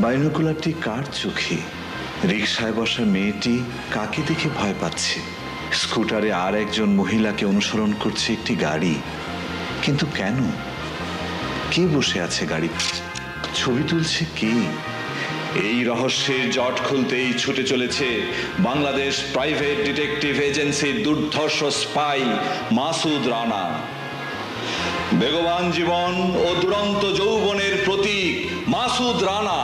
বাইনোকুলারটি কার চোখে? রিকশায় বসা মেয়েটি কাকে দেখে ভয় পাচ্ছে? স্কুটারে আর একজন মহিলাকে অনুসরণ করছে একটি গাড়ি, কিন্তু কেন? কে বসে আছে গাড়িতে? ছবি তুলছে কে? এই রহস্যের জট খুলতেই ছুটে চলেছে বাংলাদেশ প্রাইভেট ডিটেকটিভ এজেন্সির দুর্ধর্ষ স্পাই মাসুদ রানা। বেগবান জীবন ও দুরন্ত যৌবনের প্রতীক মাসুদ রানা।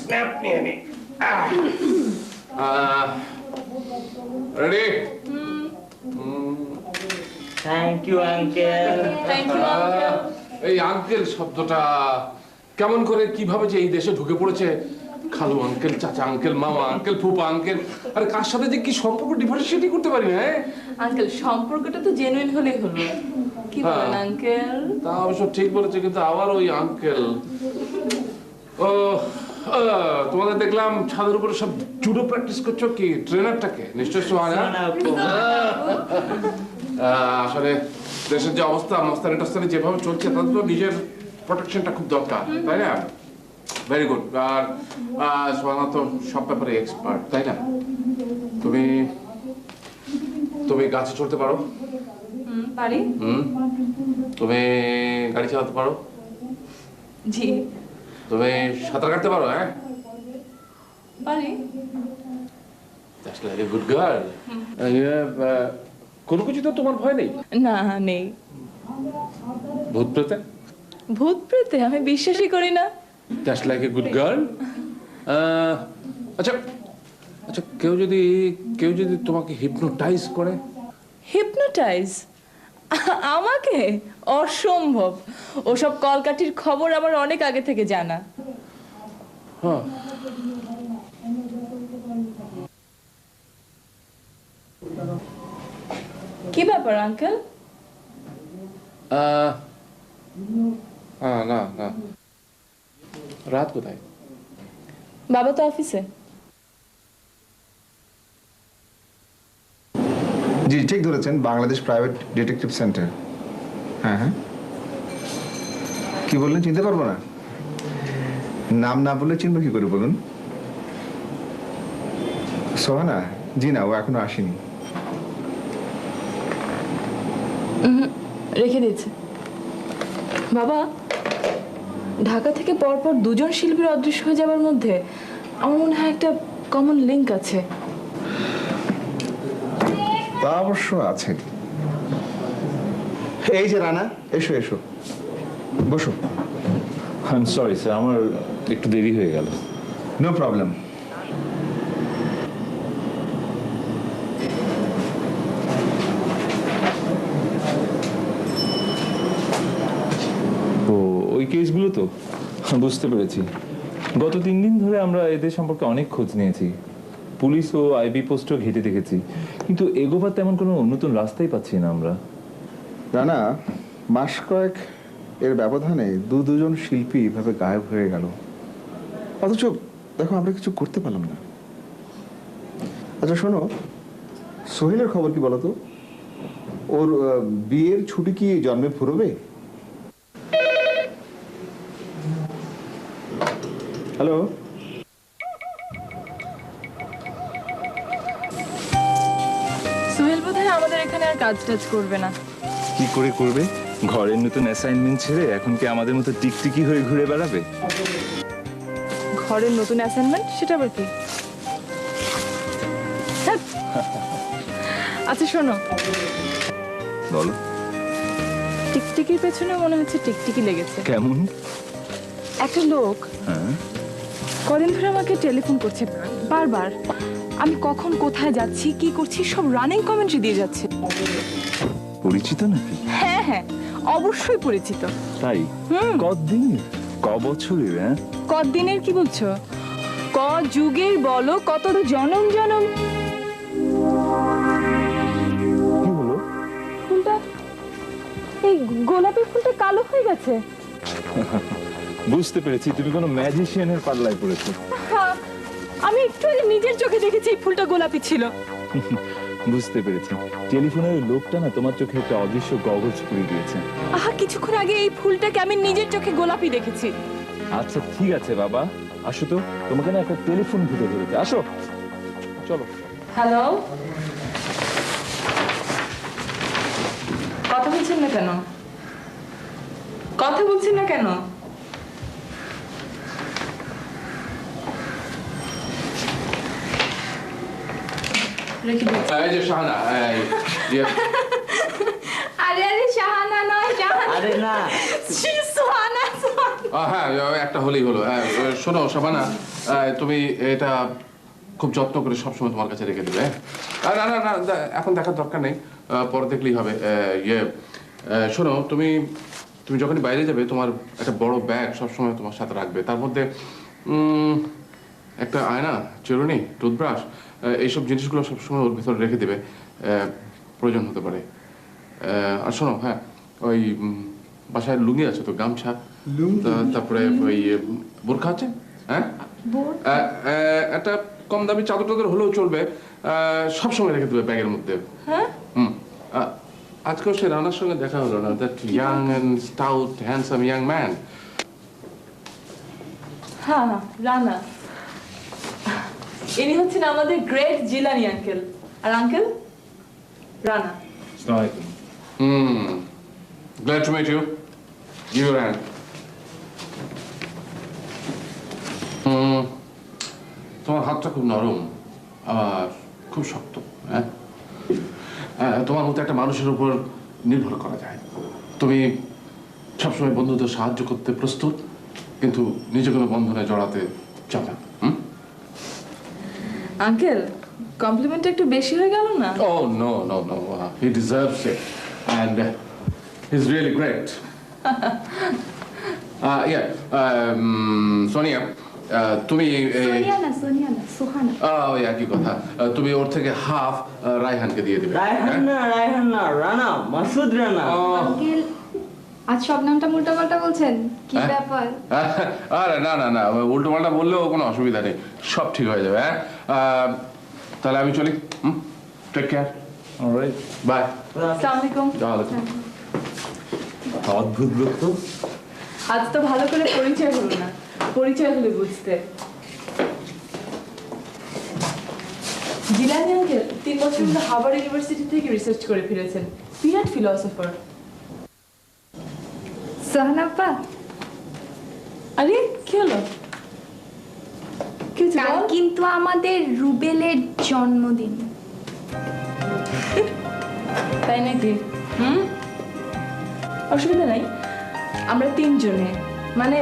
স্ন্যাপ নিয়ে নি। রেডি? Thank you uncle. এই আঙ্কেল শব্দটা কেমন করে কিভাবে যে এই দেশে ঢুকে পড়েছে? খালু আঙ্কেল, চাচা আঙ্কেল, মামা আঙ্কেল, ফুপা আঙ্কেল, আরে কার সাথে যে কি সম্পর্ক ডিফারেন্সিয়েটই করতে পারি না। আঙ্কেল সম্পর্কটা তো জেনুইন হলেই হলো, কি বলেন আঙ্কেল? তা অবশ্য ঠিক বলেছে, কিন্তু আবার ওই আঙ্কেল। ও তোমাদের দেখলাম ছাদের উপরে সব জুডো প্র্যাকটিস করছো, কি ট্রেনারটাকে? নিশ্চয় সোহানা। আসলে দেশের যে অবস্থা, মস্তানি টস্তানি যেভাবে চলছে, তাদের তো নিজের প্রোটেকশনটা খুব দরকার, তাই না? Very good. আর সোহানা তো সব ব্যাপারে এক্সপার্ট, তাই না? তুমি তুমি গাছে চড়তে পারো? পারি। তুমি গাড়ি চালাতে পারো? জি। তুমি সাঁতার কাটতে পারো? হ্যাঁ পারি। That's like a good girl. কোনো কিছু তো তোমার ভয় নেই? না, নেই। ভূত প্রেতে? ভূত প্রেতে আমি বিশ্বাসই করি না। That's like a good girl. আচ্ছা আচ্ছা, কেউ যদি তোমাকে হিপনোটাইজ করে? হিপনোটাইজ? আমাকে? অসম্ভব। ওসব কলকাঠির খবর আমার অনেক আগে থেকে জানা। হ্যাঁ। কি ব্যাপার আঙ্কেল? না না, রাত কোথায়? বাবা তো অফিসে। জি ঠিক ধরেছেন, বাংলাদেশ প্রাইভেট ডিটেকটিভ সেন্টার। হ্যাঁ হ্যাঁ, কি বললেন? চিনতে পারবো না? নাম না বললে চিনবো কি করে বলুন? সোহানা? জি না, ও এখনো আসেনি। রেখে দিয়েছে। বাবা, ঢাকা থেকে পরপর দুজন শিল্পীর অদৃশ্য হয়ে যাবার মধ্যে আমার মনে হয় একটা কমন লিংক আছে। তা অবশ্য আছে। এই যে রানা, এসো এসো, বসো। আই এম সরি স্যার, আমার একটু দেরি হয়ে গেল। No problem. ও ওই কেসগুলো তো বুঝতে পেরেছি। গত 3 দিন ধরে আমরা এদের সম্পর্কে অনেক খোঁজ নিয়েছি, পুলিশ ও আইবি পোস্টও ঘেঁটে দেখেছি, কিন্তু এগোবার তেমন কোনো নতুন রাস্তাই পাচ্ছি না আমরা। রানা, মাস কয়েক এর ব্যবধানে দুজন শিল্পী এভাবে গায়েব হয়ে গেল, অথচ দেখো আমরা কিছু করতে পারলাম না। আচ্ছা শোনো, সোহেলের খবর কি বলো তো? ওর বিয়ের ছুটি কি জন্মে ফুরবে? হ্যালো, সোহেল বোধহয় আমাদের এখানে আর কাজ টাজ করবে না। কি করে করবে? ঘরের নতুন অ্যাসাইনমেন্ট ছেড়ে এখন কি আমাদের মতো টিকটিকি হয়ে ঘুরে বেড়াবে? ঘরের নতুন অ্যাসাইনমেন্ট? সেটা আবার কি? আচ্ছা শোনো, বলো। টিকটিকির পেছনে মনে হচ্ছে টিকটিকি লেগেছে। কেমন? একটা লোক হ্যাঁ কদিন ধরে আমাকে টেলিফোন করছে বারবার। আমি কখন কোথায় যাচ্ছি কি করছি সব রানিং কমেন্ট্রি দিয়ে যাচ্ছে। পরিচিত নাকি? হ্যাঁ হ্যাঁ, অবশ্যই পরিচিত। তাই? কতদিনের, ক বছরের? হ্যাঁ, কতদিনের কি বলছো? ক যুগের বলো, কত জনম জনম। কি হলো? ফুলটা, এই গোলাপি ফুলটা কালো হয়ে গেছে। বুঝতে পেরেছি, তুমি কোনো ম্যাজিশিয়ানের পাল্লায় পড়েছো। হ্যাঁ, আমি একটু আগে নিজের চোখে দেখেছি এই ফুলটা গোলাপি ছিল। বুঝতে পেরেছি, টেলিফোনের লোকটা না তোমার চোখে একটা অদৃশ্য গগজ করে দিয়েছে। আহা, কিছুক্ষণ আগে এই ফুলটাকে আমি নিজের চোখে গোলাপি দেখেছি। আচ্ছা ঠিক আছে বাবা, আসো তো, তোমাকে না একটা টেলিফোন ভিডিও ধরেছে, আসো চলো। হ্যালো, কথা বলছেন না কেন? কথা বলছেন না কেন? রেখে দিন। এই যে শাহানা, আরে আরে শাহানা নয়, শাহানা। আরে না, ছি, সোহানা, সোহানা। হ্যাঁ একটা হলেই হলো। শোনো শাবানা, তুমি এটা খুব যত্ন করে সবসময় তোমার কাছে রেখে দেবে। না না না, এখন দেখার দরকার নেই, পরে দেখলেই হবে। শোনো, তুমি তুমি যখনই বাইরে যাবে তোমার একটা বড় ব্যাগ সবসময় তোমার সাথে রাখবে। তার মধ্যে একটা আয়না, চিরুনি, টুথব্রাশ, এইসব জিনিসগুলো সবসময় ওর ভিতরে রেখে দেবে, প্রয়োজন হতে পারে। আর শোনো, হ্যাঁ, ওই বাসায় লুঙ্গি আছে তো, গামছা, তারপরে ওই বোরখা আছে, হ্যাঁ, একটা কম দামি চাদর টাদর হলেও চলবে, সবসময় রেখে দেবে ব্যাগের মধ্যে। আজকেও সে রানার সঙ্গে দেখা হলো না, that young and stout handsome young man. হ্যাঁ, রানা, ইনি হচ্ছেন আমাদের গ্রেট জিলানি আঙ্কেল। আর uncle Rana. Glad to meet you. Give your hand. তোমার হাতটা খুব নরম আর খুব শক্ত, হ্যাঁ। তোমার মতো একটা মানুষের উপর নির্ভর করা যায়। তুমি সবসময় বন্ধুদের সাহায্য করতে প্রস্তুত, কিন্তু নিজে কোনো বন্ধনে জড়াতে চাও না। আঙ্কেল, কমপ্লিমেন্ট একটু বেশি হয়ে গেল না? Oh, no, no, no. He deserves it. And he's really great. Yeah. Sonia, তুমি... সোনিয়া না, সোনিয়া না, সোহানা। একই কথা। তুমি ওর থেকে হাফ রায়হানকে দিয়ে দেবে। রায়হান না, রানা, মাসুদ রানা। আঙ্কেল, আজ সব নামটা উল্টাপাল্টা বলছেন, কি ব্যাপার? আরে না না না, উল্টো পাল্টা বললেও কোনো অসুবিধা নেই, সব ঠিক হয়ে যাবে। হ্যাঁ, তাহলে আমি চলি। Take care. Alright, bye. আসসালামু আলাইকুম। অদ্ভুত লোক তো। আজ তো ভালো করে পরিচয় হলো না, পরিচয় হলে বুঝতে। জিলানি আঙ্কেল 3 বছর ধরে হার্ভার্ড ইউনিভার্সিটি থেকে রিসার্চ করে ফিরেছেন, বিরাট ফিলোসফার। সোহানাপ্পা, আরে কি হলো? কি হচ্ছে কাল বল? কিন্তু আমাদের রুবেলের জন্মদিন। তাই নাকি? অসুবিধা নাই, আমরা 3 জনে, মানে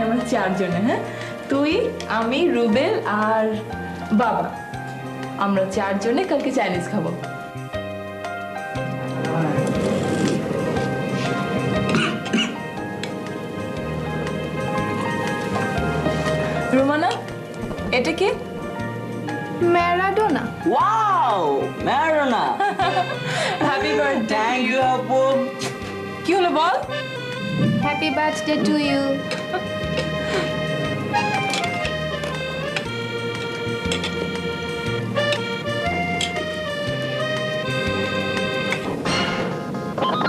আমরা 4 জনে। হ্যাঁ, তুই, আমি, রুবেল আর বাবা, আমরা 4 জনে কালকে চাইনিজ খাবো। রোমানা, এটা কে? Maradona. Wow, Maradona. Happy birthday. Thank you আপু। কি হলো বল? Happy birthday to you.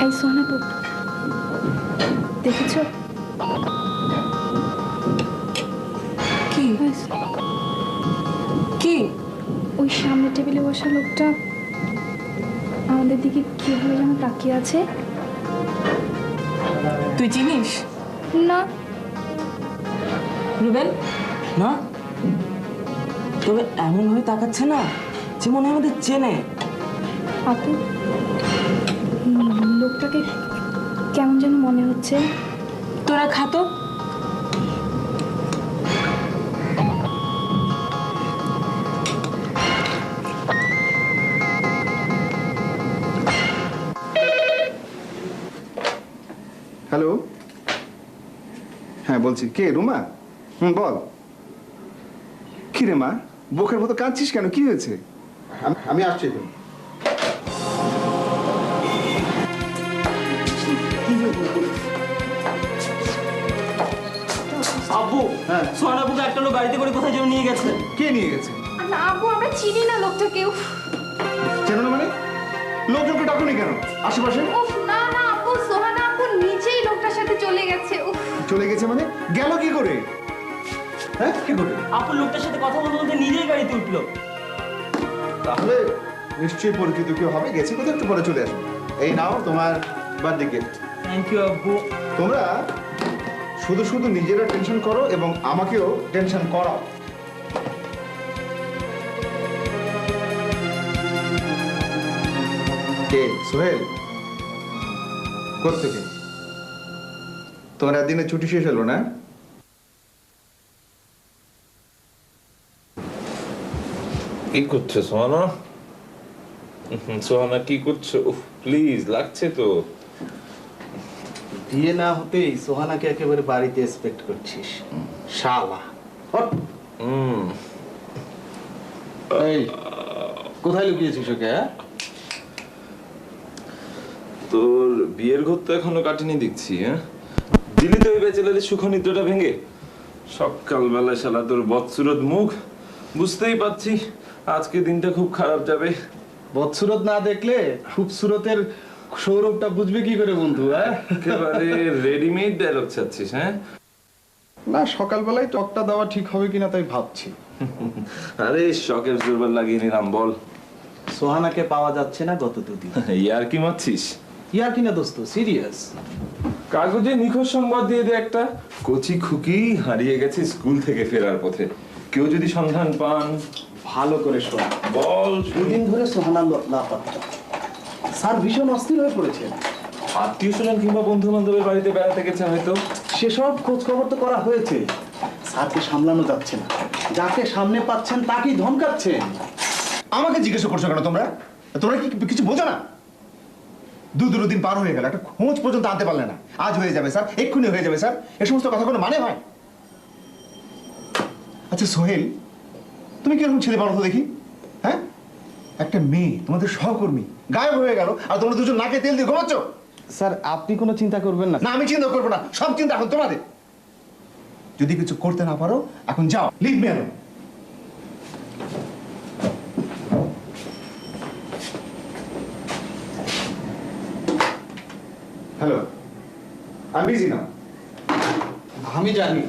এই সোহানাপু, দেখেছো? কি কি? ওই সামনের টেবিলে বসা লোকটা আমাদের দিকে কিভাবে যেন তাকিয়ে আছে। তুই চিনিস? না। রুবেল, না, তবে এমন ভাবে তাকাচ্ছে না যে মনে হয় আমাদের চেনে। আপু, লোকটাকে কেমন যেন মনে হচ্ছে। তোরা খাতো। বলছি। কে, রুমা? বল। কি রে মা, বোকের মতো কাঁদছিস কেন? কি হয়েছে? আমি আসছি তো। আব্বু, হ্যাঁ। সোহানা আপুকে একটা লোক গাড়িতে করে কোথায় যেন নিয়ে গেছে। কে নিয়ে গেছে? না আপু, আমরা চিনি না লোকটাকে। উফ চেনো না মানে? লোকজনকে ডাকুনি কেন আশেপাশে? উফ, না না আপু, সোহানা আপু নিজেই লোকটার সাথে চলে গেছে। উফ, চলে গেছে মানে? গেল কি করে? হ্যাঁ, কি করে? আপু লোকটার সাথে কথা বলতে বলতে নিজেই গাড়িতে উঠলো। তাহলে নিশ্চয়ই পরিচিত কেউ হবে, গেছে কোথাও, একটু পরে চলে আসবে। এই নাও তোমার বার্থডে গিফট। থ্যাংক ইউ আব্বু। তোমরা শুধু শুধু নিজেরা টেনশন করো এবং আমাকেও টেনশন করাও। কে? সোহেল? কোত্থেকে? তোমার একদিনে ছুটি শেষ হলো না? কি করছো সোহানা? সোহানা কি করছো? প্লিজ, লাগছে তো। বিয়ে না হতেই সোহানাকে একেবারে বাড়িতে এক্সপেক্ট করছিস, শালা। হট। এই, কোথায় লুকিয়েছিস ওকে? হ্যাঁ, তোর বিয়ের ঘর তো এখনো কাটেনি দেখছি। হ্যাঁ, দিলি তো ওই ব্যাচেলারের সুখ নিদ্রাটা ভেঙে। সকালবেলা শালা তোর বৎসুরত মুখ, বুঝতেই পারছি আজকে দিনটা খুব খারাপ যাবে। বৎসুরত না দেখলে খুবসুরতের সৌরভটা বুঝবে কি করে বন্ধু? হ্যাঁ, একেবারে রেডিমেড ডায়লগ চাচ্ছিস? হ্যাঁ, না সকালবেলায় টকটা দেওয়া ঠিক হবে কিনা তাই ভাবছি। আরে শখের জোরবার লাগিয়ে নিলাম, বল। সোহানাকে পাওয়া যাচ্ছে না গত দুদিন। ইয়ার কি মারছিস? ইয়ার কিনা দোস্ত, সিরিয়াস। কাগজে নিখোঁজ সংবাদ দিয়ে দে একটা। কচি খুকি হারিয়ে গেছে স্কুল থেকে ফেরার পথে। কেউ যদি সন্ধান পান, ভালো করে শোন। বল। দুদিন ধরে সোহানা লাপাত্তা। স্যার ভীষণ অস্থির হয়ে পড়েছে। আত্মীয় স্বজন কিংবা বন্ধু বান্ধবের বাড়িতে বেড়াতে গেছে হয়তো। সেসব খোঁজ খবর তো করা হয়েছে, স্যারকে সামলানো যাচ্ছে না। যাকে সামনে পাচ্ছেন তাকেই ধমকাচ্ছেন। আমাকে জিজ্ঞাসা করছো কেন তোমরা? তোমরা কি কিছু বোঝো না? দিন পার হয়ে গেল, একটা খোঁজ পর্যন্ত আনতে পারলে না। আজ হয়ে যাবে স্যার, এক্ষুনি হয়ে যাবে স্যার, এ সমস্ত কথা কোনো মানে হয়? আচ্ছা সোহেল, তুমি কিরকম ছেলে বলো তো দেখি? হ্যাঁ, একটা মেয়ে তোমাদের সহকর্মী গায়েব হয়ে গেল, আর তোমরা দুজন নাকে তেল দিয়ে ঘুমাচ্ছ। স্যার আপনি কোনো চিন্তা করবেন না। না, আমি চিন্তা করবো না, সব চিন্তা এখন তোমাদের। যদি কিছু করতে না পারো এখন যাও, লিভ মি অ্যালোন। হ্যালো, আমি বিজি না। আমি জানি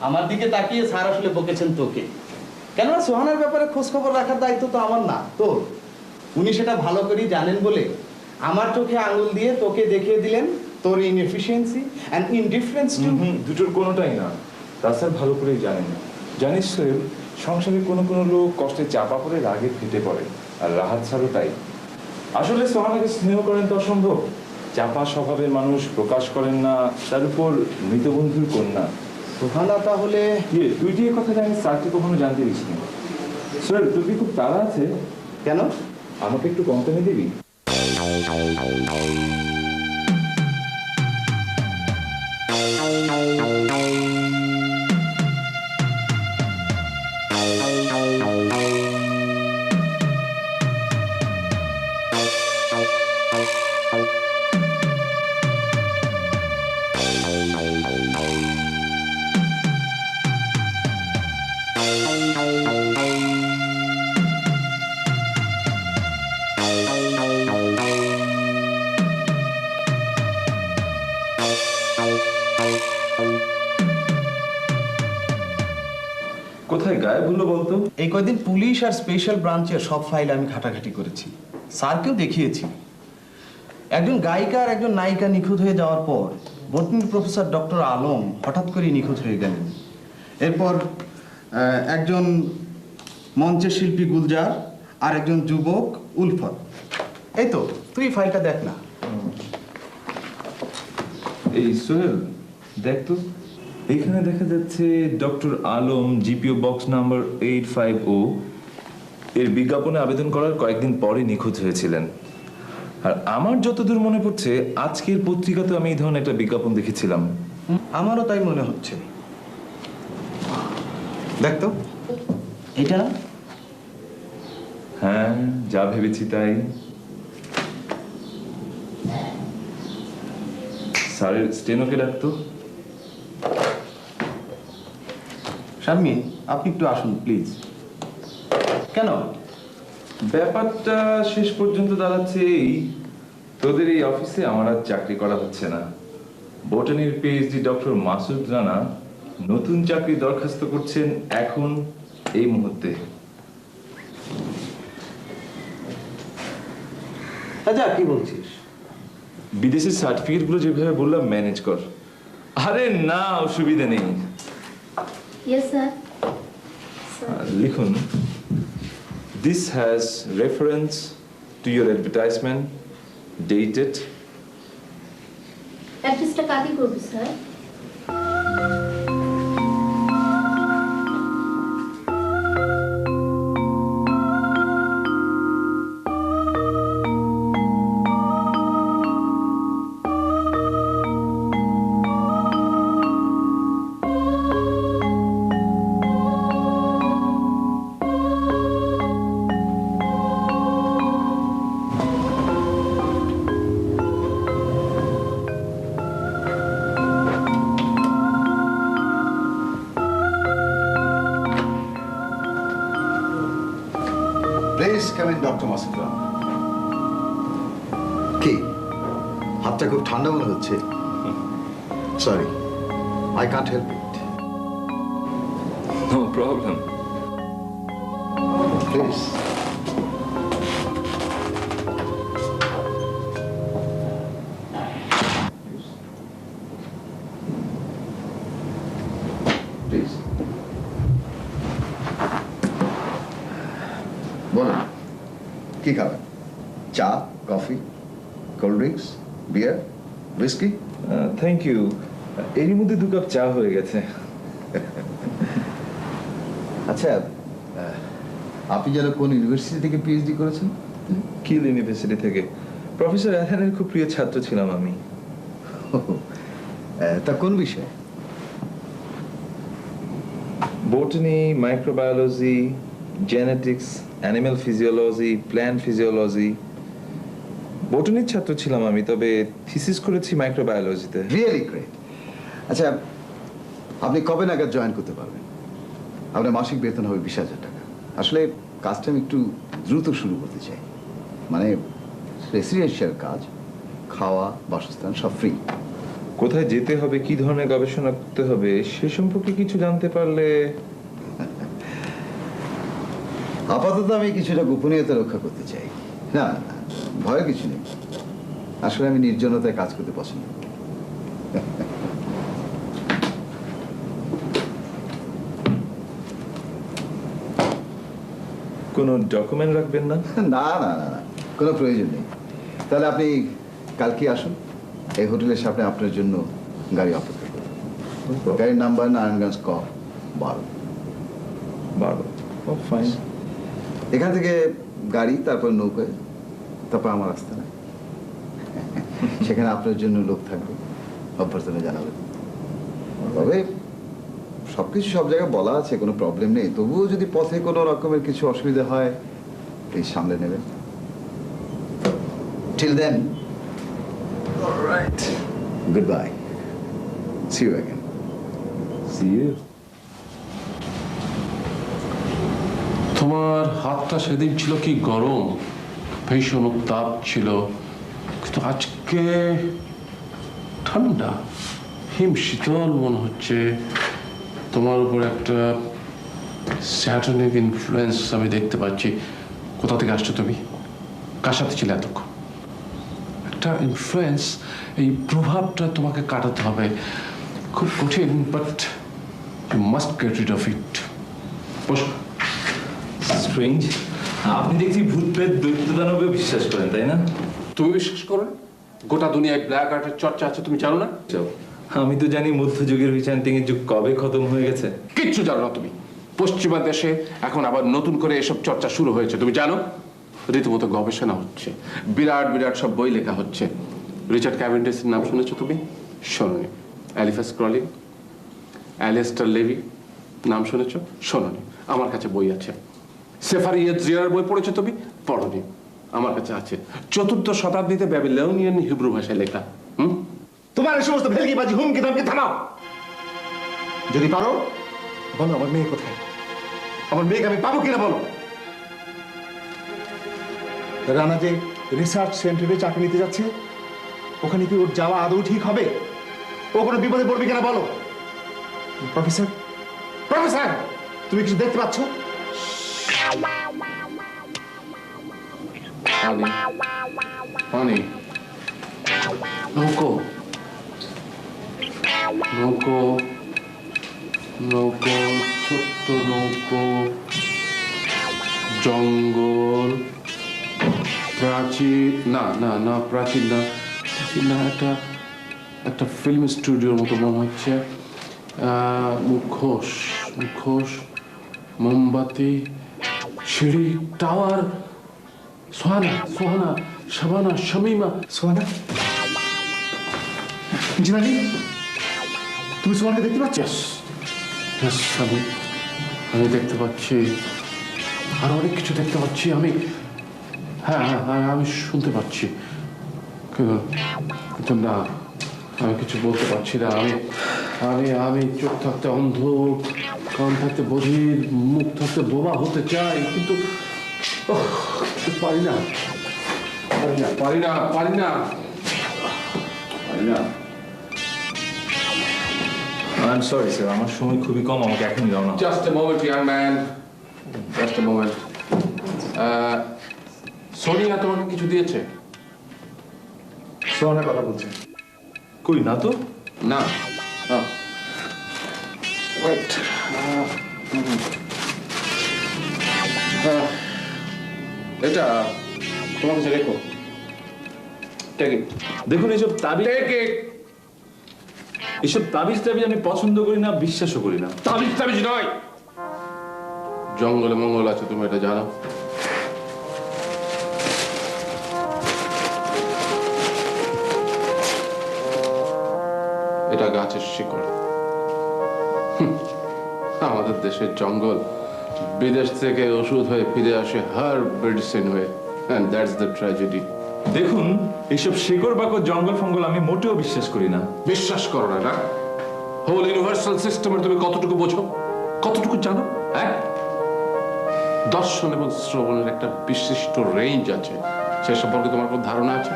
আমার দিকে তাকিয়ে স্যার আসলে বকেছেন তোকে, কেননা সোহানার ব্যাপারে খোঁজ খবর রাখার দায়িত্ব তো আমার না, তোর। উনি সেটা ভালো করেই জানেন বলে আমার চোখে আঙুল দিয়ে তোকে দেখিয়ে দিলেন তোর ইনএফিশিয়েন্সি অ্যান্ড ইনডিফারেন্স টু। দুটোর কোনোটাই না। রাস্তার ভালো করেই জানেন। জানিস সোহেল, সংসারে কোনো কোনো লোক কষ্টে চাপা পড়ে রাগে ফেটে পড়ে, আর রাহাত স্যারও তাই। আসলে সোহানাকে স্নেহ করেন তো অসম্ভব। চাপা স্বভাবের মানুষ, প্রকাশ করেন না, তার উপর মৃত বন্ধুর কন্যা। সোহানা তাহলে তুই যে কথা জানিস স্যারকে কখনো জানতে দিস না। সোহেল, তোর কি খুব তাড়া আছে? কেন? আমাকে একটু কোম্পানি দিবি? কোথায় গায়েব হলো বলতো? এই কয়দিন পুলিশ আর স্পেশাল ব্রাঞ্চের সব ফাইল আমি ঘাটাঘাটি করেছি, স্যারকেও দেখিয়েছি। একজন গায়িকা আর একজন নায়িকা নিখোঁজ হয়ে যাওয়ার পর বটনির প্রফেসর ডক্টর আলম হঠাৎ করে নিখোঁজ হয়ে গেলেন। এরপর একজন মঞ্চের শিল্পী গুলজার আর একজন যুবক উলফত। এই তো, তুই ফাইলটা দেখ না। এই সোহেল, দেখ তো, এখানে দেখা যাচ্ছে doctor Alam, GPO box number 850 এর বিজ্ঞাপনে আবেদন করার কয়েকদিন পরে নিখোঁজ হয়েছিলেন। আর আমার যতদূর মনে পড়ছে আজকের পত্রিকাতে আমি এই ধরনের একটা বিজ্ঞাপন দেখেছিলাম। আমারও তাই মনে হচ্ছে। দেখ তো এটা। হ্যাঁ, যা ভেবেছি তাই। স্যারের স্টেনোকে ডাকতো। শারমিন, আপনি একটু আসুন প্লিজ। কেন? ব্যাপারটা শেষ পর্যন্ত দাঁড়াচ্ছে এই, তোদের এই অফিসে আমার আর চাকরি করা হচ্ছে না। বোটানির পিএইচডি ডক্টর মাসুদ রানা নতুন চাকরি দরখাস্ত করছেন এখন, এই মুহূর্তে। আচ্ছা, কি বলছিস? বিদেশের সার্টিফিকেটগুলো যেভাবে বললাম ম্যানেজ কর। আরে না, অসুবিধা নেই। Yes sir. লিখুন, this has reference to your advertisement dated অ্যাড্রেসটা কাকে করবো sir? Please come in doctor Masud Rana. কি হাতটা খুব ঠান্ডা মনে হচ্ছে? Sorry, I can't help it. no problem. Please. Please বলুন, কি খাবেন? চা, coffee, cold drinks, beer, whisky? Thank you. এরই মধ্যে 2 কাপ চা হয়ে গেছে। আচ্ছা, আপনি যেন কোন ইউনিভার্সিটি থেকে পিএইচডি করেছেন? কিল ইউনিভার্সিটি থেকে। প্রফেসর অ্যাথানের খুব প্রিয় ছাত্র ছিলাম আমি। তা কোন বিষয়? Botany, microbiology, genetics, animal physiology, plant physiology. বটানির ছাত্র ছিলাম আমি, তবে থিসিস করেছি মাইক্রোবায়োলজিতে। Really great. আচ্ছা, আপনি কবে নাগাদ জয়েন করতে পারবেন? আপনার মাসিক বেতন হবে 20,000 টাকা। আসলে কাজটা আমি একটু দ্রুত শুরু করতে চাই। মানে রেসিডেন্সিয়াল কাজ, খাওয়া, বাসস্থান সব ফ্রি। কোথায় যেতে হবে, কি ধরনের গবেষণা করতে হবে সে সম্পর্কে কিছু জানতে পারলে। আপাতত আমি কিছুটা গোপনীয়তা রক্ষা করতে চাই। না না, ভয়ের কিছু নেই। আসলে আমি নির্জনতায় কাজ করতে পছন্দ করি। কোনো ডকুমেন্ট রাখবেন না? না না না না, কোনো প্রয়োজন নেই। তাহলে আপনি কালকে আসুন, এই হোটেলের সামনে আপনার জন্য গাড়ি অপেক্ষা করবে। গাড়ির নাম্বার নারায়ণগঞ্জ ক 12। 12। ও ফাইন। এখান থেকে গাড়ি, তারপর নৌকায়, তারপর আমার আস্তানা। সেখানে আপনার জন্য লোক থাকবে, অভ্যর্থনা জানাবেন। তবে সবকিছু সব জায়গায় বলা আছে, কোনো প্রবলেম নেই। তবুও যদি পথে কোনো রকমের কিছু অসুবিধা হয়, প্লিজ সামলে নেবেন। Till then, alright, goodbye, see you again. See you. তোমার হাতটা সেদিন ছিল কি গরম, ভীষণ উত্তাপ ছিল, কিন্তু আজকে ঠান্ডা, হিম শীতল মনে হচ্ছে। তোমার উপর একটা স্যাটানিক ইনফ্লুয়েন্স আমি দেখতে পাচ্ছি। কোথা থেকে আসছো তুমি? কার সাথে ছিলে এতক্ষণ? একটা ইনফ্লুয়েন্স, এই প্রভাবটা তোমাকে কাটাতে হবে। খুব কঠিন, but you must get rid of it. বসো। স্ট্রেঞ্জ, আপনি দেখছি ভূত প্রেত দৈত্য দানবে বিশ্বাস করেন, তাই না? তুমি বিশ্বাস করো না? গোটা দুনিয়ায় ব্ল্যাক আর্টের চর্চা আছে, তুমি জানো না? আমি তো জানি মধ্যযুগের বিচান্টিং এর যুগ কবে খতম হয়ে গেছে। কিচ্ছু জানো না তুমি। পশ্চিমা দেশে এখন আবার নতুন করে এসব চর্চা শুরু হয়েছে, তুমি জানো? রীতিমতো গবেষণা হচ্ছে, বিরাট বিরাট সব বই লেখা হচ্ছে। রিচার্ড ক্যাভেন্ডিশের নাম শুনেছো তুমি? শোনোনি। অ্যালিফাস ক্রলিং, অ্যালিস্টার লেভি, নাম শুনেছ? শোনোনি? আমার কাছে বই আছে। সেফারি জিয়ার বই পড়েছো তুমি? পড়োনি? আমার কাছে আছে। 4th শতাব্দীতে ব্যাবিলনিয়ান হিব্রু ভাষায় লেখা। তোমার এই সমস্ত ভেলকিবাজি হুমকি ধমকি থামাও। যদি পারো বলো আমার মেয়ে কোথায়, আমার মেয়েকে আমি পাবো কিনা বলো। রানা যে রিসার্চ সেন্টারে চাকরি নিতে যাচ্ছে, ওখানে কি ওর যাওয়া আদৌ ঠিক হবে? ও কোনো বিপদে পড়বে কিনা বলো। প্রফেসর, প্রফেসর, তুমি কিছু দেখতে পাচ্ছ? Honey. নৌকো, নৌকো, নৌকো, ছোট্ট নৌকো, জঙ্গল, প্রাচীর, না না না প্রাচীর না, প্রাচীর না, একটা ফিল্ম স্টুডিওর মতো মনে হচ্ছে। মুখোশ, মুখোশ, মোমবাতি, সিঁড়ি, টাওয়ার, সোহানা, সোহানা, শাবানা, শামিমা। সোহানা, জিনানি, তুমি সোহানাকে দেখতে পাচ্ছ? আমি দেখতে পাচ্ছি, আর অনেক কিছু দেখতে পাচ্ছি আমি। হ্যাঁ হ্যাঁ হ্যাঁ, আমি শুনতে পাচ্ছি, কিন্তু না, আমি কিছু বলতে পারছি না। আমি চোখ থাকতে অন্ধ, কান থাকতে বধির, মুখ থাকতে বোবা হতে চাই, কিন্তু পারি না, পারি না, পারি না, পারি না, পারি না। আই এম সরি স্যার, আমার সময় খুবই কম, আমাকে এখনই দাও না। Just a moment, young man. Just a moment. Sonia তোমাকে কিছু দিয়েছে? সোহানা কথা বলছে। কই না তো। না। Wait. এটা তোমার কাছে রেখো। Take it. দেখুন এইসব তাবিজ, Take it. এইসব তাবিজ টাবিজ আমি পছন্দ করি না, বিশ্বাসও করি না। তাবিজ তাবিজ নয়, জঙ্গলে মঙ্গল আছে, তুমি এটা জানো। এটা গাছের শিকড়। আমাদের দেশের জঙ্গল বিদেশ থেকে ওষুধ হয়ে ফিরে আসে হার্ব মেডিসিন হয়ে, and that's the tragedy. দেখুন এইসব শেকড় বাকড় জঙ্গল ফঙ্গল আমি মোটেও বিশ্বাস করি না। বিশ্বাস করো না? হোল ইউনিভার্সাল সিস্টেমের তুমি কতটুকু বোঝো, কতটুকু জানো? হ্যাঁ, দর্শন এবং শ্রবণের একটা বিশিষ্ট রেঞ্জ আছে, সে সম্পর্কে তোমার কোনো ধারণা আছে?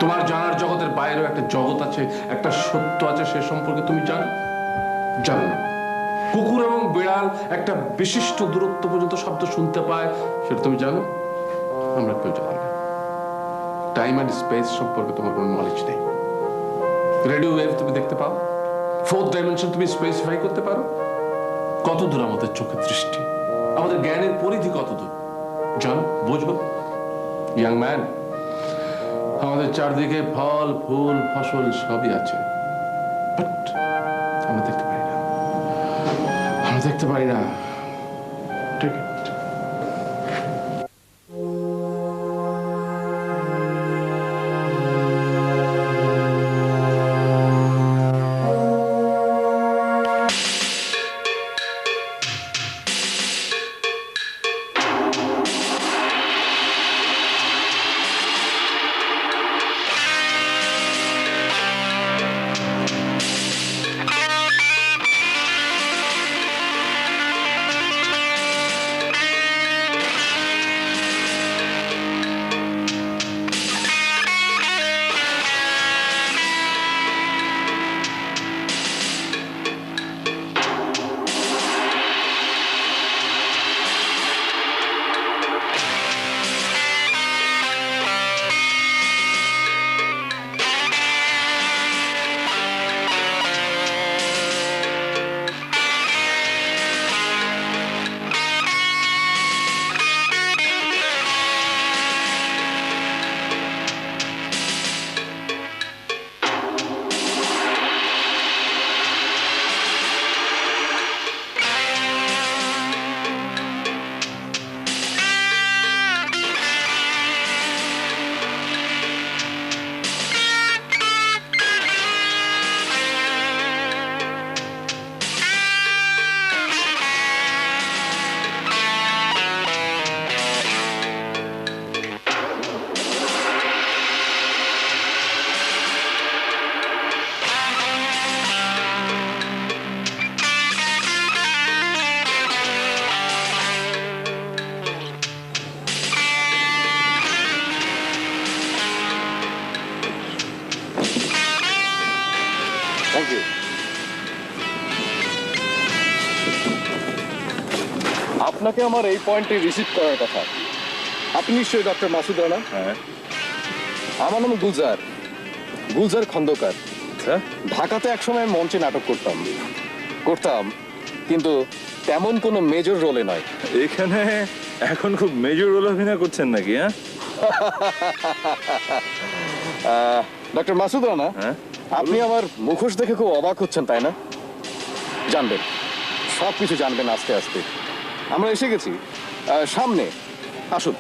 তোমার জানার জগতের বাইরেও একটা জগৎ আছে, একটা সত্য আছে, সে সম্পর্কে তুমি জানো? জানো না। কুকুর এবং বিড়াল একটা বিশিষ্ট দূরত্ব পর্যন্ত শব্দ শুনতে পায়, সেটা তুমি জানো? আমরা কেউ জানি না। টাইম অ্যান্ড স্পেস সম্পর্কে তোমার কোনো নলেজ নেই। রেডিও ওয়েভ তুমি দেখতে পাও, 4th ডাইমেনশন তুমি স্পেসিফাই করতে পারো? কত দূর আমাদের চোখের দৃষ্টি, আমাদের জ্ঞানের পরিধি কত দূর জানো, বুঝবো? ইয়াং ম্যান, আমাদের চারদিকে ফল ফুল ফসল সবই আছে, বাট আমরা দেখতে পারি না, আমরা দেখতে পারি না। ঠিক আছে। আপনাকে আমার এই পয়েন্টে রিসিভ করার কথা। আপনি নিশ্চয়ই ডক্টর মাসুদ রানা? হ্যাঁ। আমার নাম গুলজার, গুলজার খন্দকার। ঢাকাতে একসময় মঞ্চে নাটক করতাম, কিন্তু তেমন কোনো মেজর রোলে নয়। এখানে এখন খুব মেজর রোল অভিনয় করছেন নাকি? হ্যাঁ, ডক্টর মাসুদ রানা, হ্যাঁ? আপনি আমার মুখোশ দেখে খুব অবাক হচ্ছেন, তাই না? জানবেন, সব কিছু জানবেন আস্তে আস্তে। আমরা এসে গেছি, সামনে আসুন।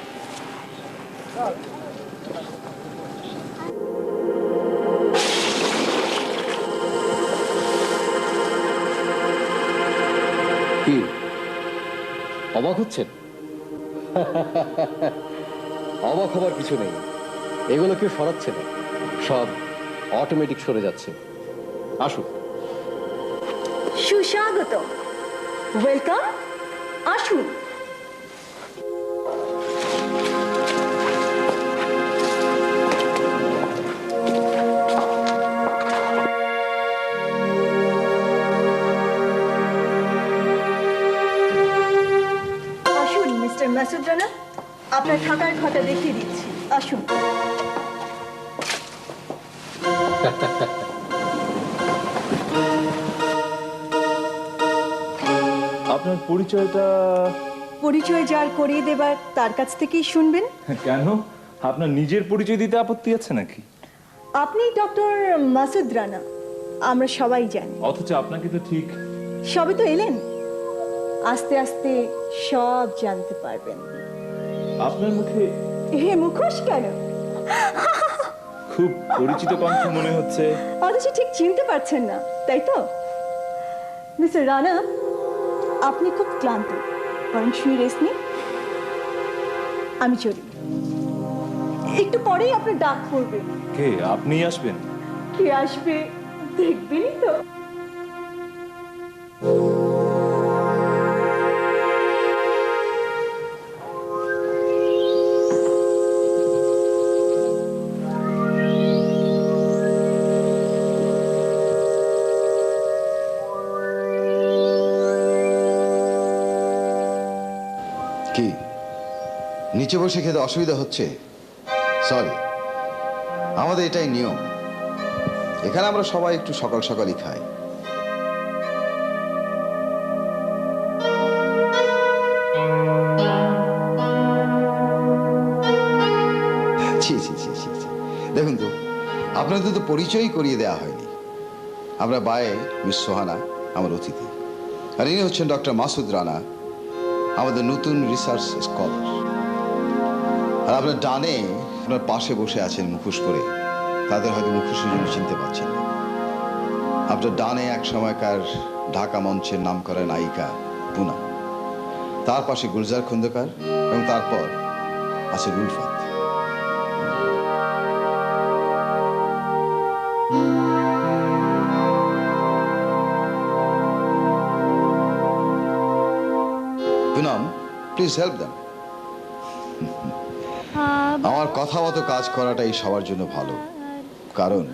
কি অবাক হচ্ছেন? অবাক হবার কিছু নেই, এগুলো কেউ সরাচ্ছে না, সব অটোমেটিক সরে যাচ্ছে। আসুন। সুস্বাগত, ওয়েলকাম, আসুন। আসুন মিস্টার মাসুদ রানা, আপনার থাকার খাতা দেখিয়ে দিচ্ছি, আসুন। আপনার পরিচয়টা? পরিচয় যার করিয়ে দেবার তার কাছ থেকেই শুনবেন। কেন, আপনার নিজের পরিচয় দিতে আপত্তি আছে নাকি? আপনি ডক্টর মাসুদ রানা, আমরা সবাই জানি। অথচ আপনাকে তো ঠিক। সবে তো এলেন, আস্তে আস্তে সব জানতে পারবেন। আপনার মুখে হে মুখোশ কেন? খুব পরিচিত কণ্ঠ মনে হচ্ছে। অথচ ঠিক চিনতে পারছেন না, তাই তো? মিস্টার রানা, আপনি খুব ক্লান্ত, বরং শুয়ে রেস্ট নিন। আমি চলি, একটু পরেই আপনার ডাক পড়বে। কে, আপনিই আসবেন? কে আসবে দেখবেনই তো। কি নিচে বসে খেতে অসুবিধা হচ্ছে? সরি, আমাদের এটাই নিয়ম। এখানে আমরা সবাই একটু সকাল সকালই খাই। ছি ছি ছি ছি ছি। দেখুন তো, আপনাদের তো পরিচয়ই করিয়ে দেওয়া হয়নি। আমরা বায়ে মিস সোহানা আমার অতিথি, আর ইনি হচ্ছেন ডক্টর মাসুদ রানা, আমাদের নতুন রিসার্চ স্কলার। আর আপনার ডানে আপনার পাশে বসে আছেন মুখোশ করে, তাদের হয়তো মুখোশের জন্য চিনতে পারছেন না। আপনার ডানে এক সময়কার ঢাকা মঞ্চের নামকরা নায়িকা পুনা, তার পাশে গুলজার খন্দকার, এবং তারপর আছে Ulfat. Poonam, please help them. আমার কথা মতো কাজ করাটাই সবার জন্য ভালো, কারণ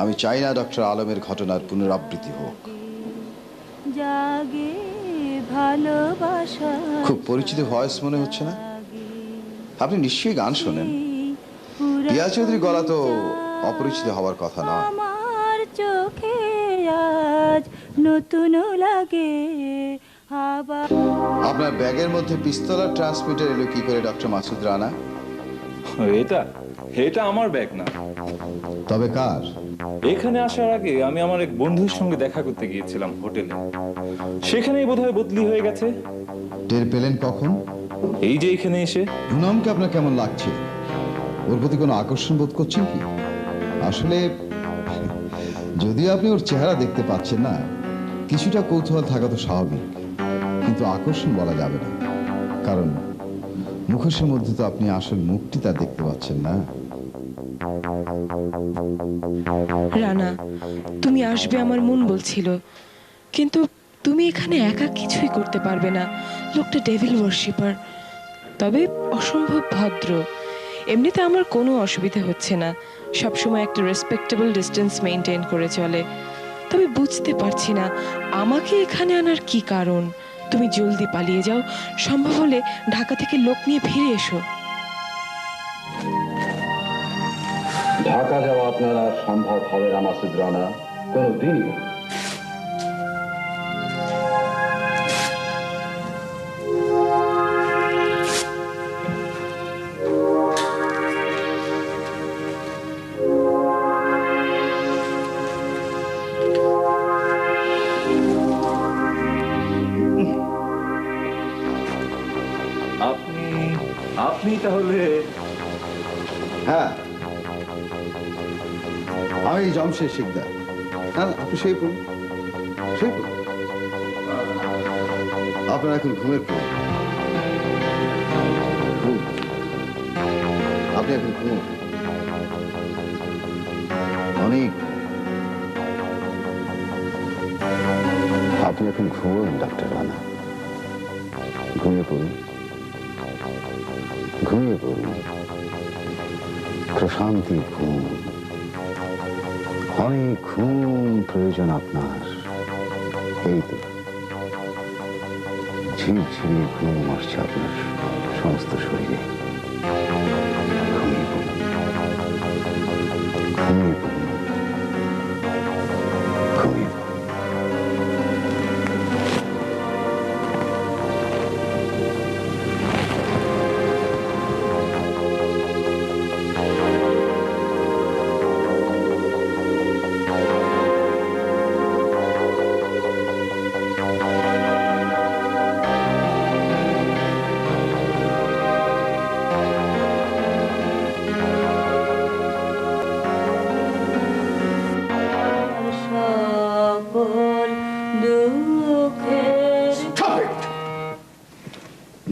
আমি চাই না ডক্টর আলমের ঘটনার পুনরাবৃত্তি হোক। খুব পরিচিত ভয়েস মনে হচ্ছে না? আপনি নিশ্চয়ই গান শোনেন। পিয়া চৌধুরী গলা তো অপরিচিত হওয়ার কথা নয়। আমার চোখে আজ নতুন লাগে। আপনার ব্যাগের মধ্যে পিস্তল আর ট্রান্সমিটার এলো কি করে ডক্টর মাসুদ রানা? এটা এটা আমার ব্যাগ না। তবে কার? এখানে আসার আগে আমি আমার এক বন্ধুর সঙ্গে দেখা করতে গিয়েছিলাম হোটেলে, সেখানেই বোধহয় বদলি হয়ে গেছে। টের পেলেন কখন? এই যে এখানে এসে। পুনমকে আপনার কেমন লাগছে? ওর প্রতি কোনো আকর্ষণ বোধ করছেন কি? আসলে যদিও আপনি ওর চেহারা দেখতে পাচ্ছেন না, কিছুটা কৌতূহল থাকা তো স্বাভাবিক, কিন্তু আকর্ষণ বলা যাবে না, কারণ মুখোশের মধ্যে তো আপনি আসল মুখটি তা দেখতে পাচ্ছেন না। রানা, তুমি আসবে আমার মন বলছিল, কিন্তু তুমি এখানে একা কিছুই করতে পারবে না। লোকটা ডেভিল ওয়ার্শিপার, তবে অসম্ভব ভদ্র। এমনিতে আমার কোনো অসুবিধা হচ্ছে না, সবসময় একটা রেসপেক্টেবল ডিস্টেন্স মেনটেন করে চলে। তবে বুঝতে পারছি না আমাকে এখানে আনার কি কারণ। তুমি জলদি পালিয়ে যাও, সম্ভব হলে ঢাকা থেকে লোক নিয়ে ফিরে এসো। ঢাকা যাওয়া আপনার আর সম্ভব হবে না মাসুদ রানা, কোনোদিনই না। আপনি তাহলে? হ্যাঁ, আমি জমশেদ শিকদার। হ্যাঁ, আপনি সেই পড়ুন, সেই পড়ুন। আপনার এখন ঘুমের পর, আপনি এখন ঘুমুন, অনেক। আপনি এখন ঘুমুন ডাক্তার রানা, ঘুমিয়ে পড়ুন, ঘুমিয়ে পড়ুন, প্রশান্তি ঘুম, অনেক ঘুম প্রয়োজন আপনার। এই তো ঝিরঝিরে ঘুম আসছে আপনার সমস্ত শরীরে। ঘুমিয়ে পড়ুন, ঘুমিয়ে পড়ুন, ঘুমিয়ে পড়ুন।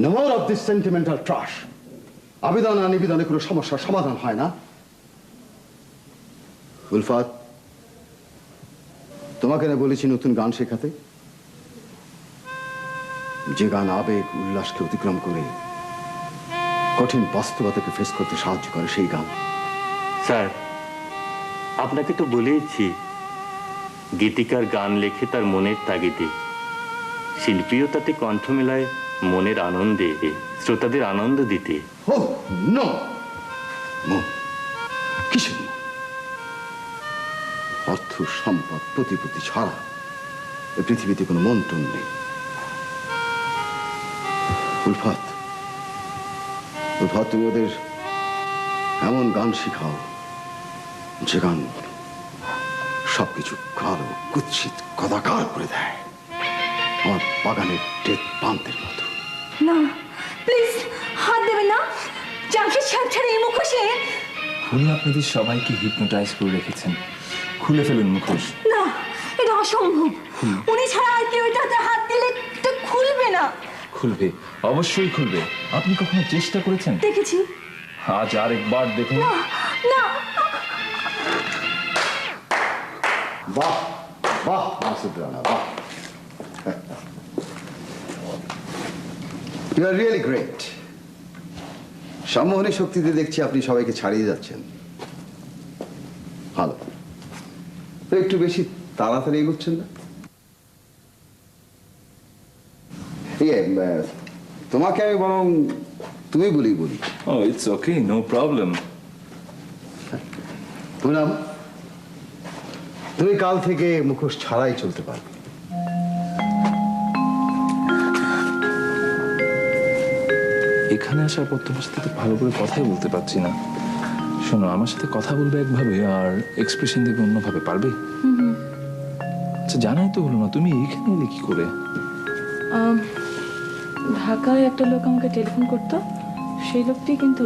No more of this sentimental trash. আবেদন আর নিবেদনে কোনো সমস্যার সমাধান হয় না। উলফাত, তোমাকে না বলেছি নতুন গান শেখাতে, যে গান আবেগ উল্লাসকে অতিক্রম করে কঠিন বাস্তবতাকে ফেস করতে সাহায্য করে, সেই গান। স্যার, আপনাকে তো বলেইছি, গীতিকার গান লেখে তার মনের তাগিদে, শিল্পীও তাতে কণ্ঠ মেলায় মনের আনন্দে, শ্রোতাদের আনন্দ দিতে। ও নো, কিসের মন? অর্থ, সম্পদ, প্রতিপত্তি ছাড়া এই পৃথিবীতে কোনো মন্ত্রণ নেই। উলফাত, উলফাত, তুমি ওদের এমন গান শিখাও যে গান সবকিছু কালো, কুৎসিত, কদাকার করে দেয়, আমার বাগানের টেক পান্তের মতো। না প্লিজ, হাত দেবেন না। জামশেদ সাহেব ছাড়া এই মুখোশে। উনি আপনাদের সবাইকে হিপনোটাইজ করে রেখেছেন। খুলে ফেলুন মুখোশ। না, এটা অসম্ভব। উনি ছাড়া আর কেউ এটাতে হাত দিলে এটা খুলবে না। খুলবে, অবশ্যই খুলবে। আপনি কখনো চেষ্টা করেছেন? দেখেছি। আজ আরেকবার দেখুন। না না। বাহ বাহ মাসুদ রানা, বাহ। You are really great. সম্মোহনী শক্তিতে দেখছি আপনি সবাইকে ছাড়িয়ে যাচ্ছেন। ভালো, তো একটু বেশি তাড়াতাড়ি এগোচ্ছেন না? তোমাকে আমি বরং তুমি বলি। Oh, it's okay, no problem. Punam, তুমি কাল থেকে মুখোশ ছাড়াই চলতে পারবে। এখানে আসার পর তোমার সাথে তো ভালো করে কথাই বলতে পারছি না। শোনো, আমার সাথে কথা বলবে একভাবে আর এক্সপ্রেশন দেবে অন্যভাবে, পারবে? আচ্ছা, জানাই তো হলো না, তুমি এখানে এলে কি করে? ঢাকায় একটা লোক আমাকে টেলিফোন করতো, সেই লোকটি কিন্তু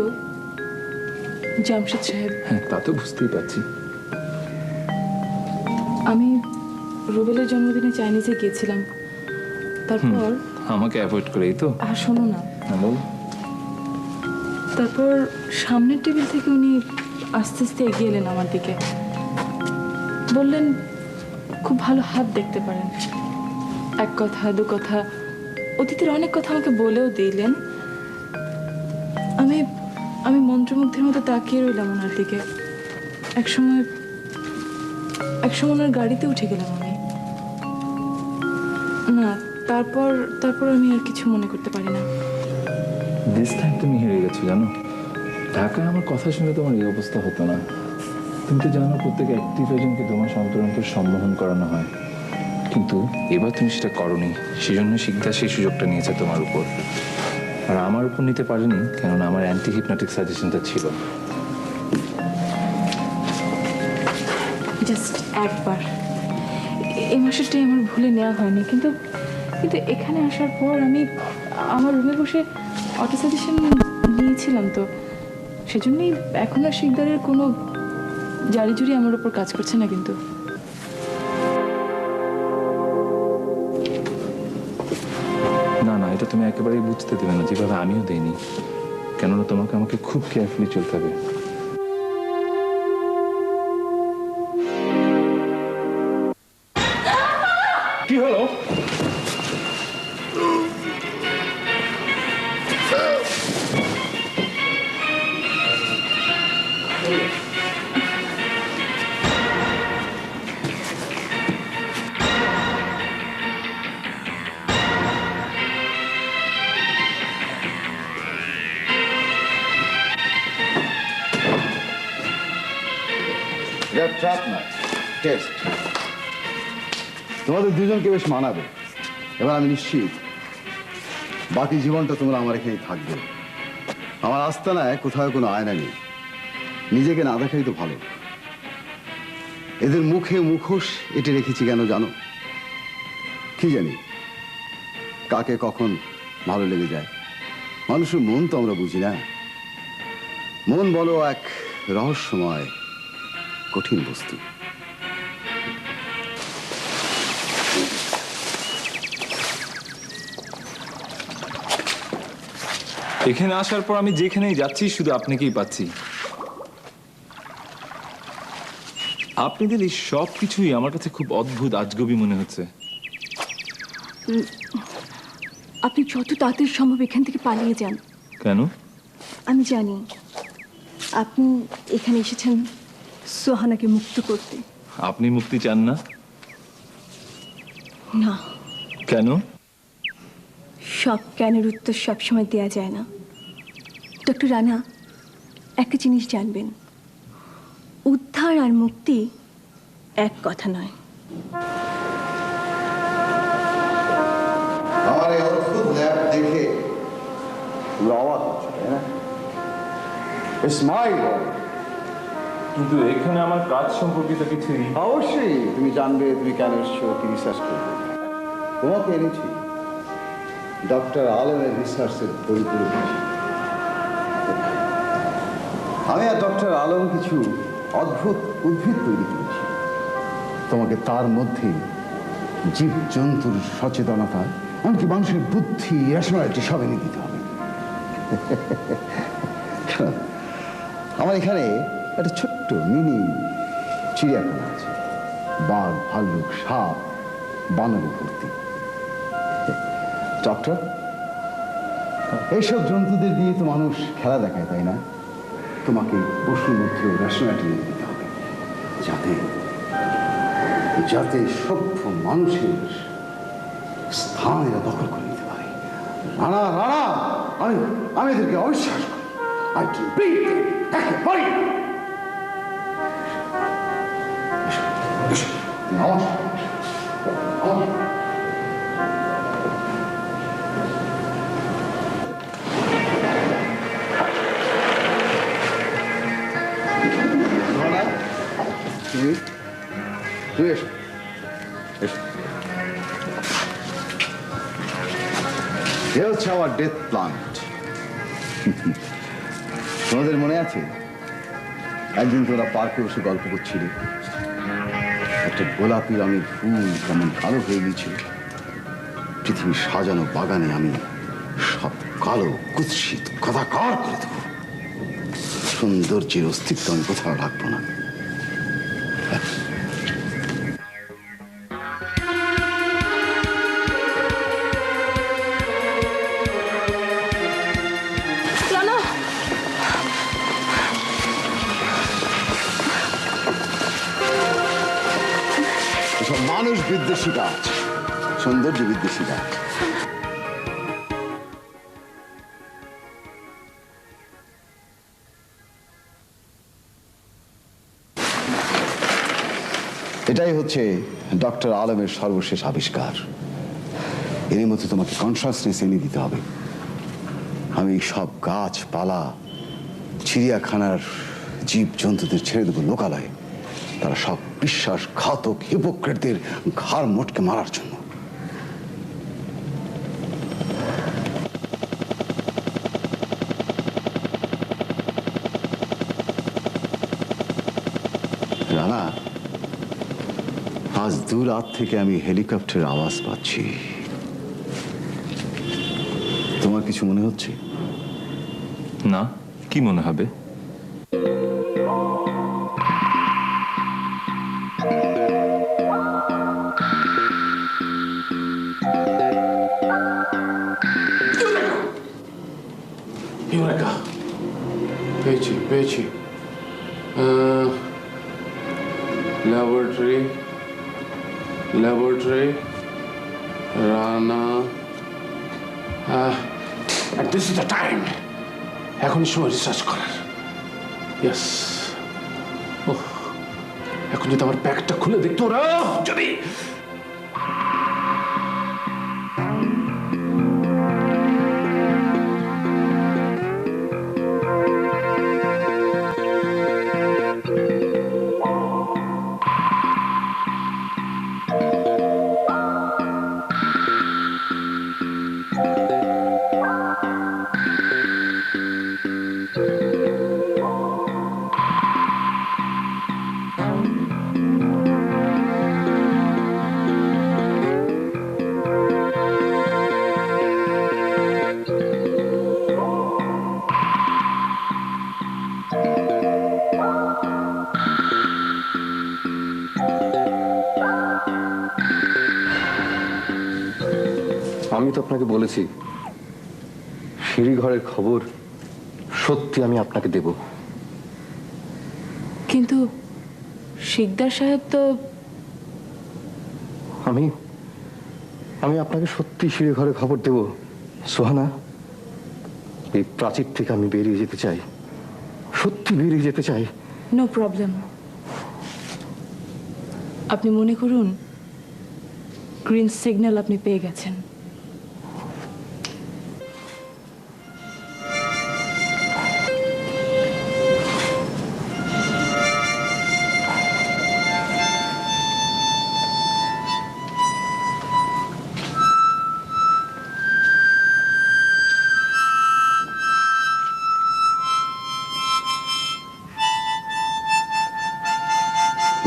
জামশেদ সাহেব। হ্যাঁ, তা তো বুঝতেই পারছি। আমি রুবেলের জন্মদিনে চাইনিজে গিয়েছিলাম, তারপর আমাকে অ্যাভয়েড করেই তো। আর শোনো না, হ্যালো। তারপর সামনের টেবিল থেকে উনি আস্তে আস্তে এগিয়ে এলেন আমার দিকে, বললেন খুব ভালো হাত দেখতে পারেন। এক কথা দু কথা, অতীতের অনেক কথা আমাকে বলেও দিলেন। আমি আমি মন্ত্রমুগ্ধের মতো তাকিয়ে রইলাম ওনার দিকে। একসময় ওনার গাড়িতে উঠে গেলাম আমি। না, তারপর তারপর আমি আর কিছু মনে করতে পারি না। দিস টাইম তুমি হেরে গেছো জানো। ঢাকায় আমার কথা শুনে তোমার এই অবস্থা হতো না। তুমি তো জানো প্রত্যেক অ্যাক্টিভ এজেন্টকে তোমার অন্তর সম্মোহন করানো হয়, কিন্তু এবার তুমি সেটা করোনি। সেজন্য শিকদার সেই সুযোগটা নিয়েছে তোমার উপর, আর আমার উপর নিতে পারেনি, কেননা আমার অ্যান্টি হিপনোটিক সাজেশনটা ছিল। জাস্ট একবার এই মাসেরটাই আমার ভুলে নেওয়া হয়নি, কিন্তু কিন্তু এখানে আসার পর আমি আমার রুমে বসে অটো সাজেশন নিয়েছিলাম, তো সেজন্যই এখন আর শিকদারের কোনো জারি জুরি আমার উপর কাজ করছে না। কিন্তু না না, এটা তুমি একেবারেই বুঝতে দেবে না, যেভাবে আমিও দেইনি, কেননা তোমাকে আমাকে খুব কেয়ারফুলি চলতে হবে। কি হলো? এটা ট্রাপ নয়, টেস্ট। তোমাদের দুজনকে বেশ মানাবে। এবার আমি নিশ্চিত বাকি জীবনটা তোমরা আমার এখানেই থাকবে। আমার আস্তানায় কোথাও কোনো আয়না নেই, নিজেকে না দেখাই তো ভালো। এদের মুখে মুখোশ এঁটে রেখেছি কেন জানো? কি জানি কাকে কখন ভালো লেগে যায়। মানুষের মন তো আমরা বুঝি না। মন বলো এক রহস্যময় কঠিন বস্তু। এখানে আসার পর আমি যেখানেই যাচ্ছি শুধু আপনাকেই পাচ্ছি। আপনাদের এই সব কিছুই আমার কাছে খুব অদ্ভুত, আজগবি মনে হচ্ছে। আপনি যত তাড়াতাড়ি সম্ভব এখান থেকে পালিয়ে যান। কেন? আমি জানি আপনি এখানে এসেছেন সোহানাকে মুক্ত করতে। আপনি মুক্তি চান না? না। কেন? সব জ্ঞানের উত্তর সবসময় দেয়া যায় না। ডক্টর রানা, একটা জিনিস জানবেন, উদ্ধার আর মুক্তি এক কথা নয়। আমার এই অদ্ভুত ল্যাব দেখে অবাক হচ্ছে, তাই না? স্মাইল। কিন্তু এখানে আমার কাজ সম্পর্কিত কিছুই অবশ্যই তুমি জানবে তুমি কেন এসছো, কি রিসার্চ করবে। তোমাকে এনেছি ডক্টর আলমের রিসার্চের পরিপূর্ণ। আমি আর ডক্টর আলম কিছু অদ্ভুত উদ্ভিদ তৈরি করেছি। তোমাকে তার মধ্যে জীবজন্তুর সচেতনতা, এমনকি মানুষের বুদ্ধি, রেশনালিটি সব এনে দিতে হবে। আমার এখানে একটা ছোট্ট মিনি চিড়িয়াখানা আছে, বাঘ, ভাল্লুক, সাপ, বানরে ভর্তি। ডক্টর, এইসব জন্তুদের দিয়ে তো মানুষ খেলা দেখায়, তাই না? তোমাকে পশুর মধ্যে রেশনালিটি এনে দিতে হবে, যাতে যাতে সভ্য মানুষের স্থান এরা দখল করে নিতে পারে। রানা রানা, আমি এদেরকে অবিশ্বাস করি। I can beat them. তাকে পারি। তুই এসো, এসো। এ হচ্ছে আমার ডেথ প্লান্ট। তোমাদের মনে আছে একদিন তোরা পার্কে বসে গল্প করছিলে, একটা গোলাপি রঙের ফুল কেমন কালো হয়ে গিয়েছিল। পৃথিবীর সাজানো বাগানে আমি সব কালো কুৎসিত কদাকার করে দেবো। সৌন্দর্যের অস্তিত্ব আমি কোথাও রাখবো না। মানুষ বিদ্বেষী কাজ, সৌন্দর্য বিদ্বেষী গাছ। এটাই হচ্ছে ডক্টর আলমের সর্বশেষ আবিষ্কার। এর মধ্যে তোমাকে কনসাসনেস এনে দিতে হবে। আমি সব গাছপালা, চিড়িয়াখানার জীব জন্তুদের ছেড়ে দেবো লোকালয়ে, তারা সব বিশ্বাসঘাতক হিপোক্রেটদের ঘাড় মোটকে মারার জন্য। রানা, আজ দূর রাত থেকে আমি হেলিকপ্টারের আওয়াজ পাচ্ছি। তোমার কিছু মনে হচ্ছে? না, কি মনে হবে? ইউরেকা, পেয়েছি laboratory Rana, and this is the time. এখনই সময় রিসার্চ করার। ইয়েস, এখন যদি আমার ব্যাগটা খুলে দেখতো ওরা, যদি আমি তো আপনাকে বলেছি সিঁড়ি ঘরের খবর সত্যি আমি আপনাকে দেব। কিন্তু শিকদার সাহেব তো আমি আপনাকে সত্যি সিঁড়ি ঘরের খবর দেব সোহানা। এই প্রাচীর থেকে আমি বেরিয়ে যেতে চাই, সত্যি বেরিয়ে যেতে চাই। No problem. আপনি মনে করুন গ্রিন সিগন্যাল আপনি পেয়ে গেছেন।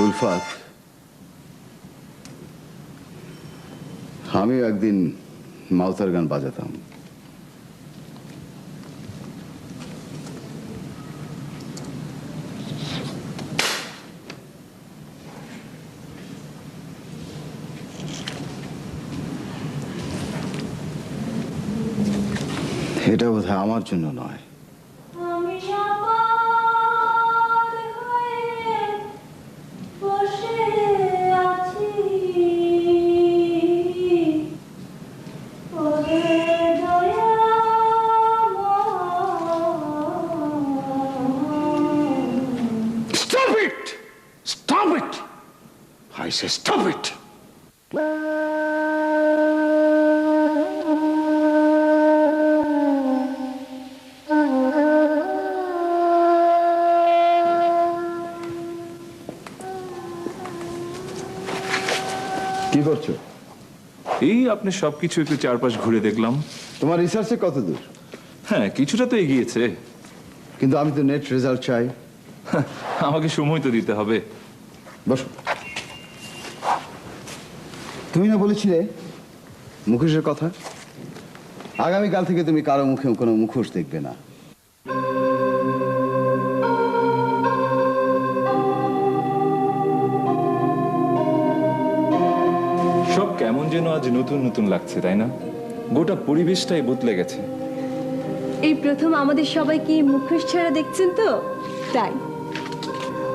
উলফাত, আমিও একদিন মাউতার গান বাজাতাম। এটা বোধহয় আমার জন্য নয়। I say stop it! কি করছো? এই আপনি সবকিছু একটু চারপাশ ঘুরে দেখলাম। তোমার রিসার্চে কত দূর? হ্যাঁ, কিছুটা তো এগিয়েছে, কিন্তু আমি তো নেট রেজাল্ট চাই। আমাকে সময় তো দিতে হবে। বসো। তুমি না বলেছিলে মুখোশের কথা? আগামীকাল থেকে তুমি কারো মুখে কোনো মুখোশ দেখবে না। সব কেমন যেন আজ নতুন নতুন লাগছে, তাই না? গোটা পরিবেশটাই বদলে গেছে। এই প্রথম আমাদের সবাইকে মুখোশ ছাড়া দেখছেন তো, তাই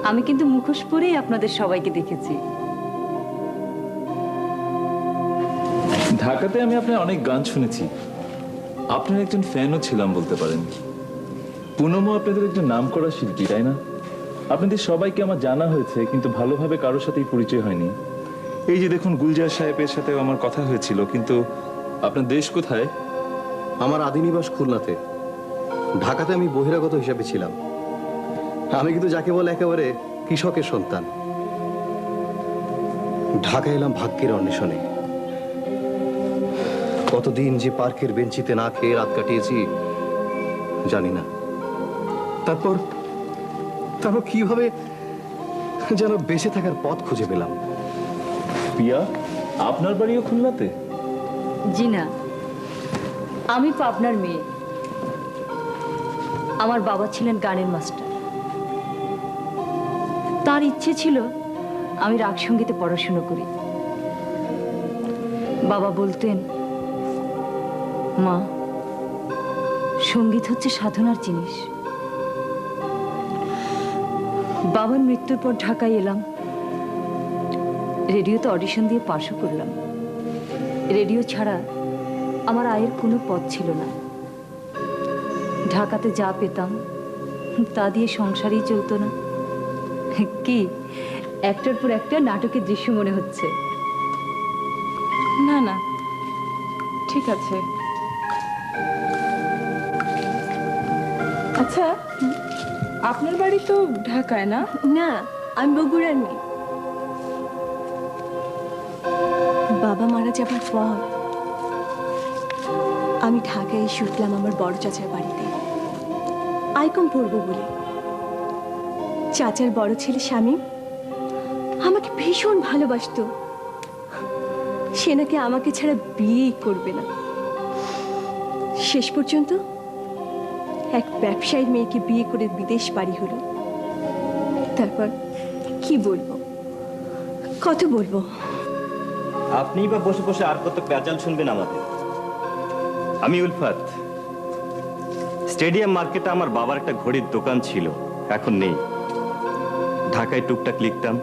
আমি কিন্তু মুখোশ পরেই আপনাদের সবাইকে দেখেছি। ঢাকাতে আমি আপনার অনেক গান শুনেছি, আপনার একজন ফ্যানও ছিলাম বলতে পারেন। পুনমও আপনাদের একজন নামকরা শিল্পী, তাই না? আপনাদের সবাইকে আমার জানা হয়েছে, কিন্তু ভালোভাবে কারোর সাথেই পরিচয় হয়নি। এই যে দেখুন, গুলজার সাহেবের সাথে আমার কথা হয়েছিল, কিন্তু আপনার দেশ কোথায়? আমার আদিনিবাস খুলনাতে। ঢাকাতে আমি বহিরাগত হিসাবে ছিলাম। আমি কিন্তু যাকে বলে একেবারে কৃষকের সন্তান। ঢাকা এলাম ভাগ্যের অন্বেষণে। কতদিন যে পার্কের বেঞ্চিতে না খেয়ে রাত কাটিয়েছি জানি না। তারপর কিভাবে যেন বেঁচে থাকার পথ খুঁজে পেলাম। পিয়া, আপনার বাড়িও খুলনাতে? জি না, আমি পাবনার মেয়ে। আমার বাবা ছিলেন গানের মাস্টার। তার ইচ্ছে ছিল আমি রাগ সঙ্গীতে পড়াশুনো করি। বাবা বলতেন, মা, সঙ্গীত হচ্ছে সাধনার জিনিস। বাবার মৃত্যুর পর ঢাকায় এলাম। রেডিওতে অডিশন দিয়ে পাশও করলাম। রেডিও ছাড়া আমার আয়ের কোনো পথ ছিল না। ঢাকাতে যা পেতাম তা দিয়ে সংসারই চলতো না। কি একটার পর একটা নাটকের দৃশ্য মনে হচ্ছে? না না, ঠিক আছে। আচ্ছা, আপনার বাড়ি তো ঢাকায় না? না, আমি বগুড়ার মেয়ে। বাবা মারা যাবার পর আমি ঢাকায় এসে উঠলাম আমার বড় চাচার বাড়িতে আইকম পড়বো বলে। চাচার বড় ছেলে শামীম আমাকে ভীষণ ভালোবাসতো। সে নাকি আমাকে ছাড়া বিয়েই করবে না। শেষ পর্যন্ত এক ব্যবসায়ীর মেয়েকে বিয়ে করে বিদেশ পাড়ি হলো। তারপর কি বলবো, কত বলবো? আপনিই বা বসে বসে আর কত প্যাচাল শুনবেন আমাদের। আমি উলফাত। স্টেডিয়াম মার্কেটে আমার বাবার একটা ঘড়ির দোকান ছিল, এখন নেই। ঢাকায় টুকটাক লিখতাম।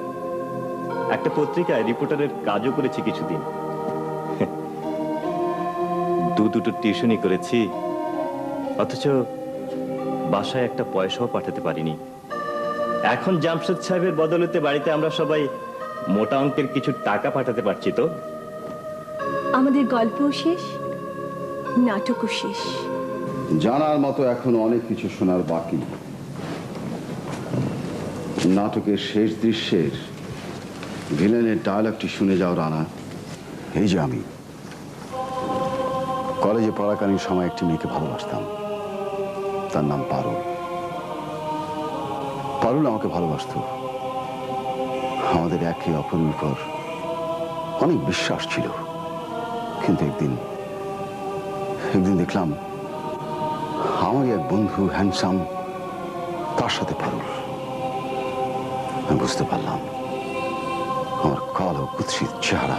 একটা পত্রিকায় রিপোর্টারের কাজও করেছি কিছুদিন। দুটো টিউশনই করেছি, অথচ বাসায় একটা পয়সাও পাঠাতে পারিনি। এখন জামশেদ সাহেবের বদলতে বাড়িতে আমরা সবাই মোটা অঙ্কের কিছু টাকা পাঠাতে পারছি। তো আমাদের গল্পও শেষ, নাটকও শেষ। জানার মতো এখন অনেক কিছু শোনার বাকি। নাটকের শেষ দৃশ্যের ভিলেনের ডায়লগটি শুনে যাও রানা। এই যে আমি কলেজে পড়াকালীন সময় একটি মেয়েকে ভালোবাসতাম। তার নাম পারুল। পারুল আমাকে ভালোবাসত। আমাদের একে অপরের উপর অনেক বিশ্বাস ছিল। কিন্তু একদিন দেখলাম আমারই এক বন্ধু হ্যান্ডসাম, তার সাথে পারুল। আমি বুঝতে পারলাম আমার কালো কুৎসিত চেহারা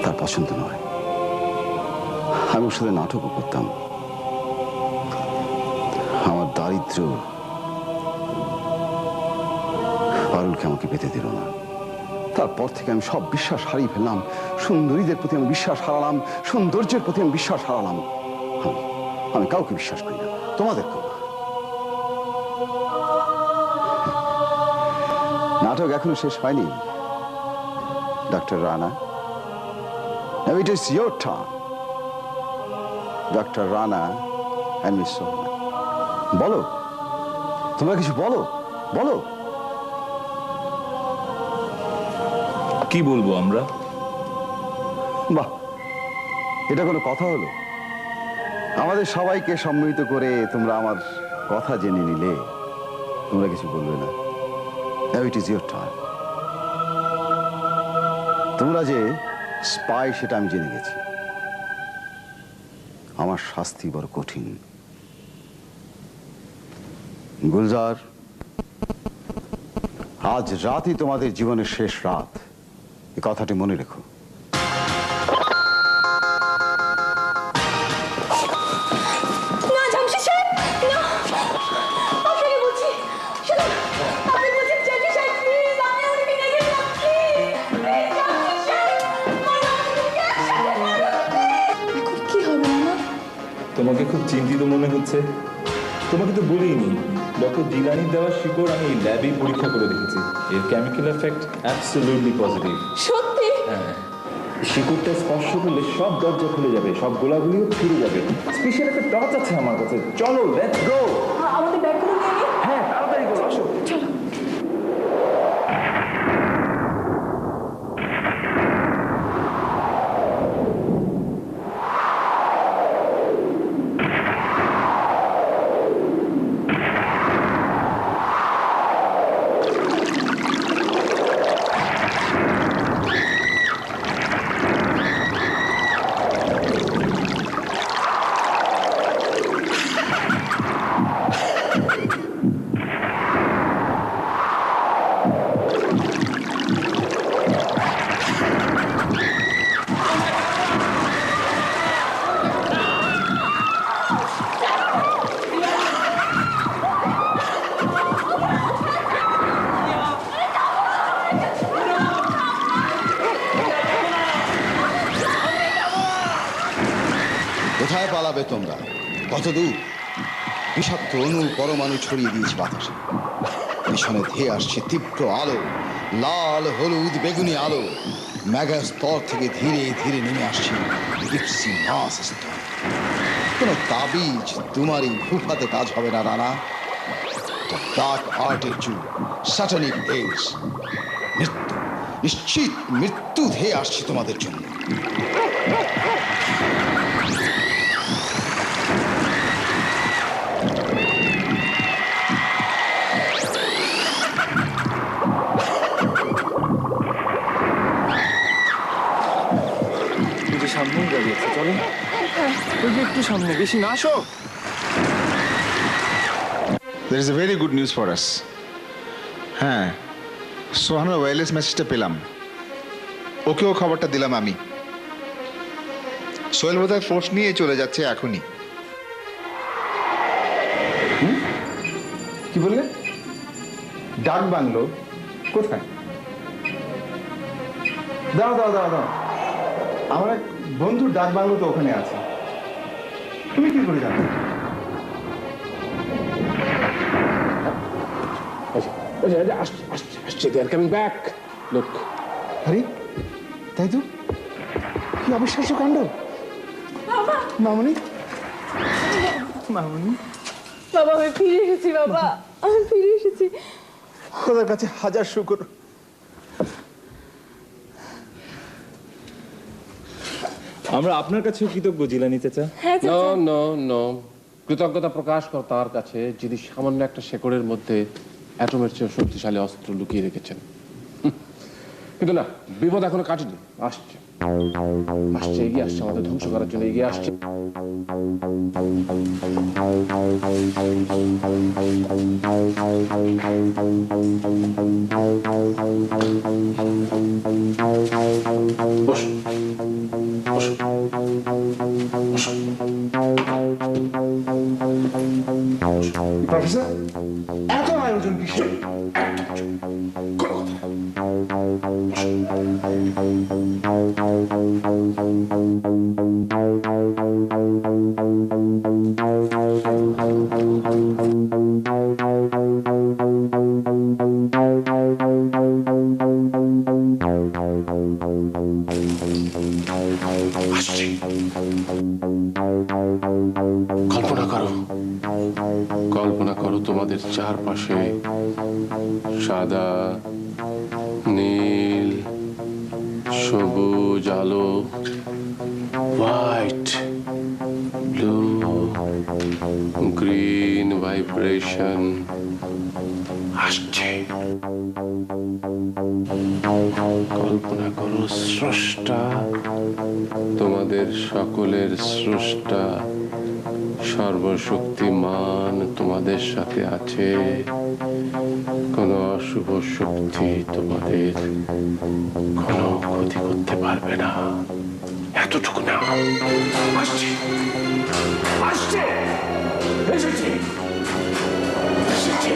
তার পছন্দ নয়। আমি ওর সাথে নাটকও করতাম। আমার দারিদ্র পারুলকে আমাকে পেতে দিল না। তারপর থেকে আমি সব বিশ্বাস হারিয়ে ফেললাম। সুন্দরীদের প্রতি আমি বিশ্বাস হারালাম, সৌন্দর্যের প্রতি আমি বিশ্বাস হারালাম। আমি কাউকে বিশ্বাস করি না, তোমাদেরকেও না। নাটক এখনো শেষ হয়নি doctor Rana. Now it is your turn, doctor Rana and Miss Sohna. বলো, তোমরা কিছু বলো, বলো। কি বলবো আমরা? বাহ, এটা কোনো কথা হলো? আমাদের সবাইকে সম্মিলিত করে তোমরা আমার কথা জেনে নিলে, তোমরা কিছু বলবে না। Now it is your turn. তোমরা যে স্পাই সেটা আমি জেনে গেছি। আমার শাস্তি বড় কঠিন। গুলজার, আজ রাতই তোমাদের জীবনের শেষ রাত, এই কথাটি মনে রেখো। চিন্তিত মনে হচ্ছে। তোমাকে তো বলিনি, ডক্টর জিলানির দেওয়া শিকড় আমি ল্যাবেই পরীক্ষা করে দেখেছি। এর কেমিক্যাল এফেক্ট অ্যাবসলিউটলি পজিটিভ। সত্যি? হ্যাঁ, শিকড়টা স্পর্শ করলে সব দরজা খুলে যাবে, সব গোলাগুলিও ফিরে যাবে। স্পেশাল একটা টর্চ আছে আমার কাছে, চলো লেটস গো। আমাদের ব্যাগগুলো নিয়ে নিই। হ্যাঁ, তাড়াতাড়ি করো, আসো। চলো। কোথায় পালাবে তোমরা? কত দূর? বিষাক্ত অণু পরমাণু ছড়িয়ে দিয়েছে বাতাসে। পিছনে ধেয়ে আসছে তীব্র আলো, লাল হলুদ বেগুনি আলো। মেগা স্তর থেকে ধীরে ধীরে নেমে আসছে ডিপসি মাস স্তর। কোনো তাবিজ তোমারই ফুফাতে কাজ হবে না রানা। ডার্ক আর্টের যুগ, স্যাটানিক এজ। মৃত্যু, নিশ্চিত মৃত্যু ধেয়ে আসছে তোমাদের জন্য। সামনেই দাঁড়িয়েছে, চলো। ওই যে একটু সামনে, বেশি না, আসো। There is a very good news for us. হ্যাঁ, সোহানার ওয়্যারলেস মেসেজটা পেলাম, ওকেও খবরটা দিলাম আমি। সোহেল বোধহয় ফোর্স নিয়ে চলে যাচ্ছে এখনই। কি বললে? ডাক বাংলো কোথায়? দাও দাও দাও দাও, আমার এক বন্ধুর ডাক বাংলো তো ওখানে আছে। তুমি কি করে জানো? আরে তাই তো, কি অবিশ্বাস্য কাণ্ড। মামনি, মামনি, বাবা আমি ফিরে এসেছি। বাবা আমি ফিরে এসেছি। খোদার কাছে হাজার শুকর। আমরা আপনার কাছেও কৃতজ্ঞ জিলানি চাচা। নো নো নো, কৃতজ্ঞতা প্রকাশ কর তার কাছে যিনি সামান্য একটা শেকড়ের মধ্যে অ্যাটমের চেয়ে শক্তিশালী অস্ত্র লুকিয়ে রেখেছেন। কিন্তু না, বিপদ এখনো কাটেনি, আসছে আসছে, এগিয়ে আসছে, আমাদের ধ্বংস করার জন্য এগিয়ে আসছে। প্রফেসর, এত আয়োজন কিসের? কল্পনা করো, কল্পনা করো তোমাদের চারপাশে সাদা, নীল, সবুজ আলো, হোয়াইট, ব্লু, গ্রিন ভাইব্রেশন আসছে। কল্পনা করো স্রষ্টা, তোমাদের সকলের স্রষ্টা সর্বশক্তিমান তোমাদের সাথে আছে। কোনো অশুভ শক্তি তোমাদের কোনো ক্ষতি করতে পারবে না। এতটুকু না, আসছে আসছে, এসেছে এসেছে।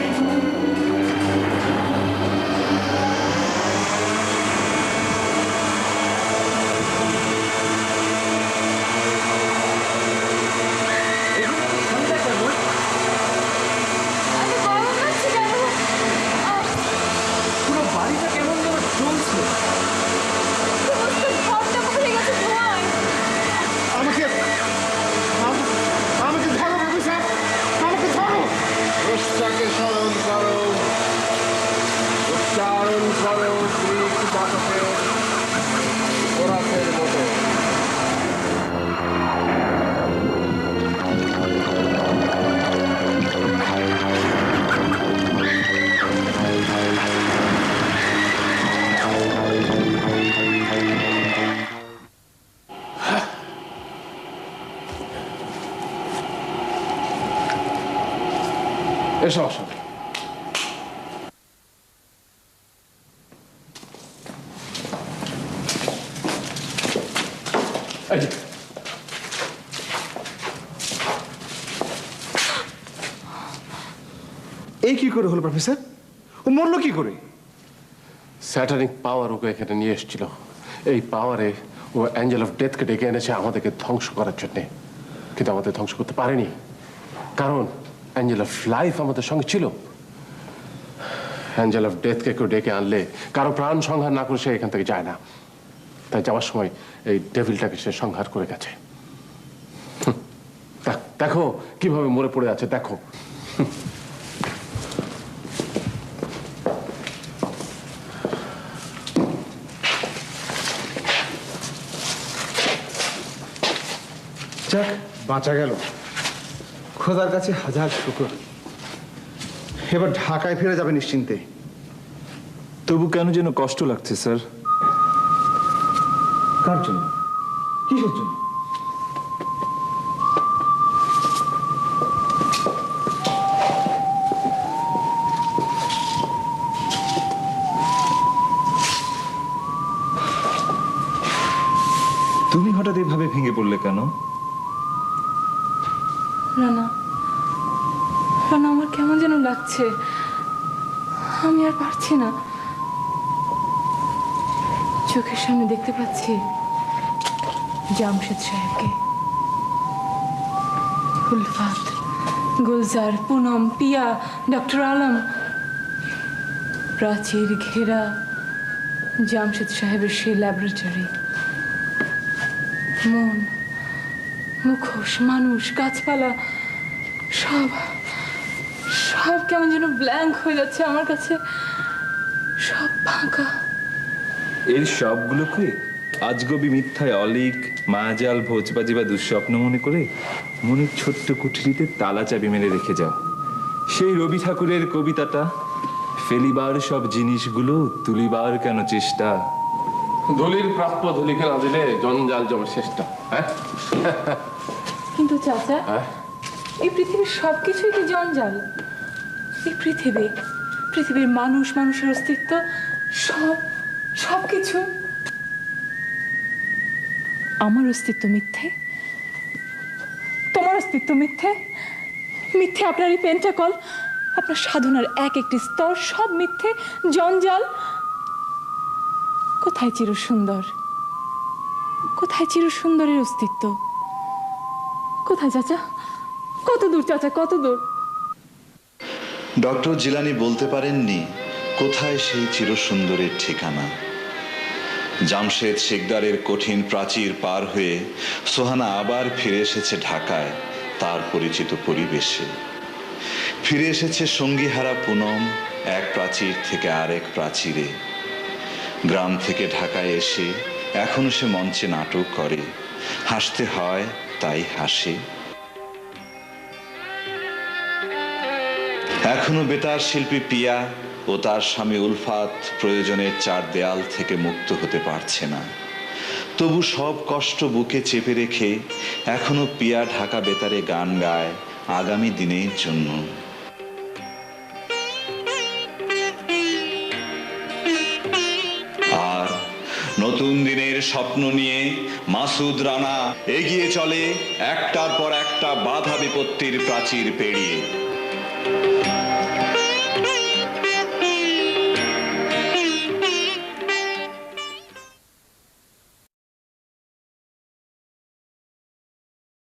এসো আসো। এই যে, এই কি করে হলো প্রফেসর? ও মরলো কি করে? স্যাটানিক পাওয়ার ওকে এখানে নিয়ে এসেছিল। এই পাওয়ারে ও অ্যাঞ্জেল অফ ডেথকে ডেকে এনেছে আমাদেরকে ধ্বংস করার জন্য, কিন্তু আমাদের ধ্বংস করতে পারেনি, কারণ অ্যাঞ্জেল অফ লাইফ আমাদের সঙ্গে ছিল। অ্যাঞ্জেল অফ ডেথকে কেউ ডেকে আনলে কারো প্রাণ সংহার না করে সে এখান থেকে যায় না। তাই যাওয়ার সময় এই ডেভিলটাকে সে সংহার করে গেছে। দেখো কিভাবে মরে পড়ে আছে, দেখো। যাক, বাঁচা গেল, খোদার কাছে হাজার শুকর। এবার ঢাকায় ফিরে যাবে নিশ্চিন্তে। তবু কেন যেন কষ্ট লাগছে স্যার। কার জন্য? কিসের জন্য? তুমি হঠাৎ এভাবে ভেঙে পড়লে কেন? রানা, রানা, আমার কেমন যেন লাগছে, আমি আর পারছি না। চোখের সামনে দেখতে পাচ্ছি জামশেদ সাহেবকে, উলফাত, গুলজার, পুনম, পিয়া, ডক্টর আলম, প্রাচীর ঘেরা জামশেদ সাহেবের সেই ল্যাবরেটরি, মন, মুখোশ, মানুষ, গাছপালা, সব সব কেমন যেন ব্ল্যাঙ্ক হয়ে যাচ্ছে আমার কাছে, সব ফাঁকা। এর সবগুলোকে আজগবি মিথ্যায় অলিক, মায়াজাল, ভোজবাজি বা দুঃস্বপ্ন মনে করে মনের ছোট্ট কুঠরিতে তালা চাবি মেরে রেখে যাও। সেই রবি ঠাকুরের কবিতাটা, ফেলিবার সব জিনিসগুলো তুলিবার কেন চেষ্টা। ধুলির প্রাপ্য ধুলিকে না দিলে জঞ্জাল জমের শেষটা। হ্যাঁ, কিন্তু চাচা, হ্যাঁ, এই পৃথিবীর সবকিছুই কি জঞ্জাল? এই পৃথিবীর মানুষ, মানুষের অস্তিত্ব, সব সবকিছু। আমার অস্তিত্ব মিথ্যে, তোমার অস্তিত্ব মিথ্যে, মিথ্যে আপনার এই পেন্টাকল, আপনার সাধনার এক একটি স্তর, সব মিথ্যে, জঞ্জাল। কোথায় চিরসুন্দর? কোথায় চিরসুন্দরের অস্তিত্ব? কোথায় চাচা? কত দূর চাচা, কত দূর? ডক্টর জিলানি বলতে পারেননি কোথায় সেই চিরসুন্দরের ঠিকানা। জামশেদ শিকদারের কঠিন প্রাচীর পার হয়ে সোহানা আবার ফিরে এসেছে ঢাকায়, তার পরিচিত পরিবেশে। ফিরে এসেছে সঙ্গীহারা পুনম, এক প্রাচীর থেকে আরেক প্রাচীরে। গ্রাম থেকে ঢাকায় এসে এখনো সে মঞ্চে নাটক করে, হাসতে হয় তাই হাসে। এখনো বেতার শিল্পী পিয়া ও তার স্বামী উলফাত প্রয়োজনের চার দেয়াল থেকে মুক্ত হতে পারছে না। তবু সব কষ্ট বুকে চেপে রেখে এখনো পিয়া ঢাকা বেতারে গান গায় আগামী দিনের জন্য। আর নতুন দিনের স্বপ্ন নিয়ে মাসুদ রানা এগিয়ে চলে একটার পর একটা বাধা বিপত্তির প্রাচীর পেরিয়ে।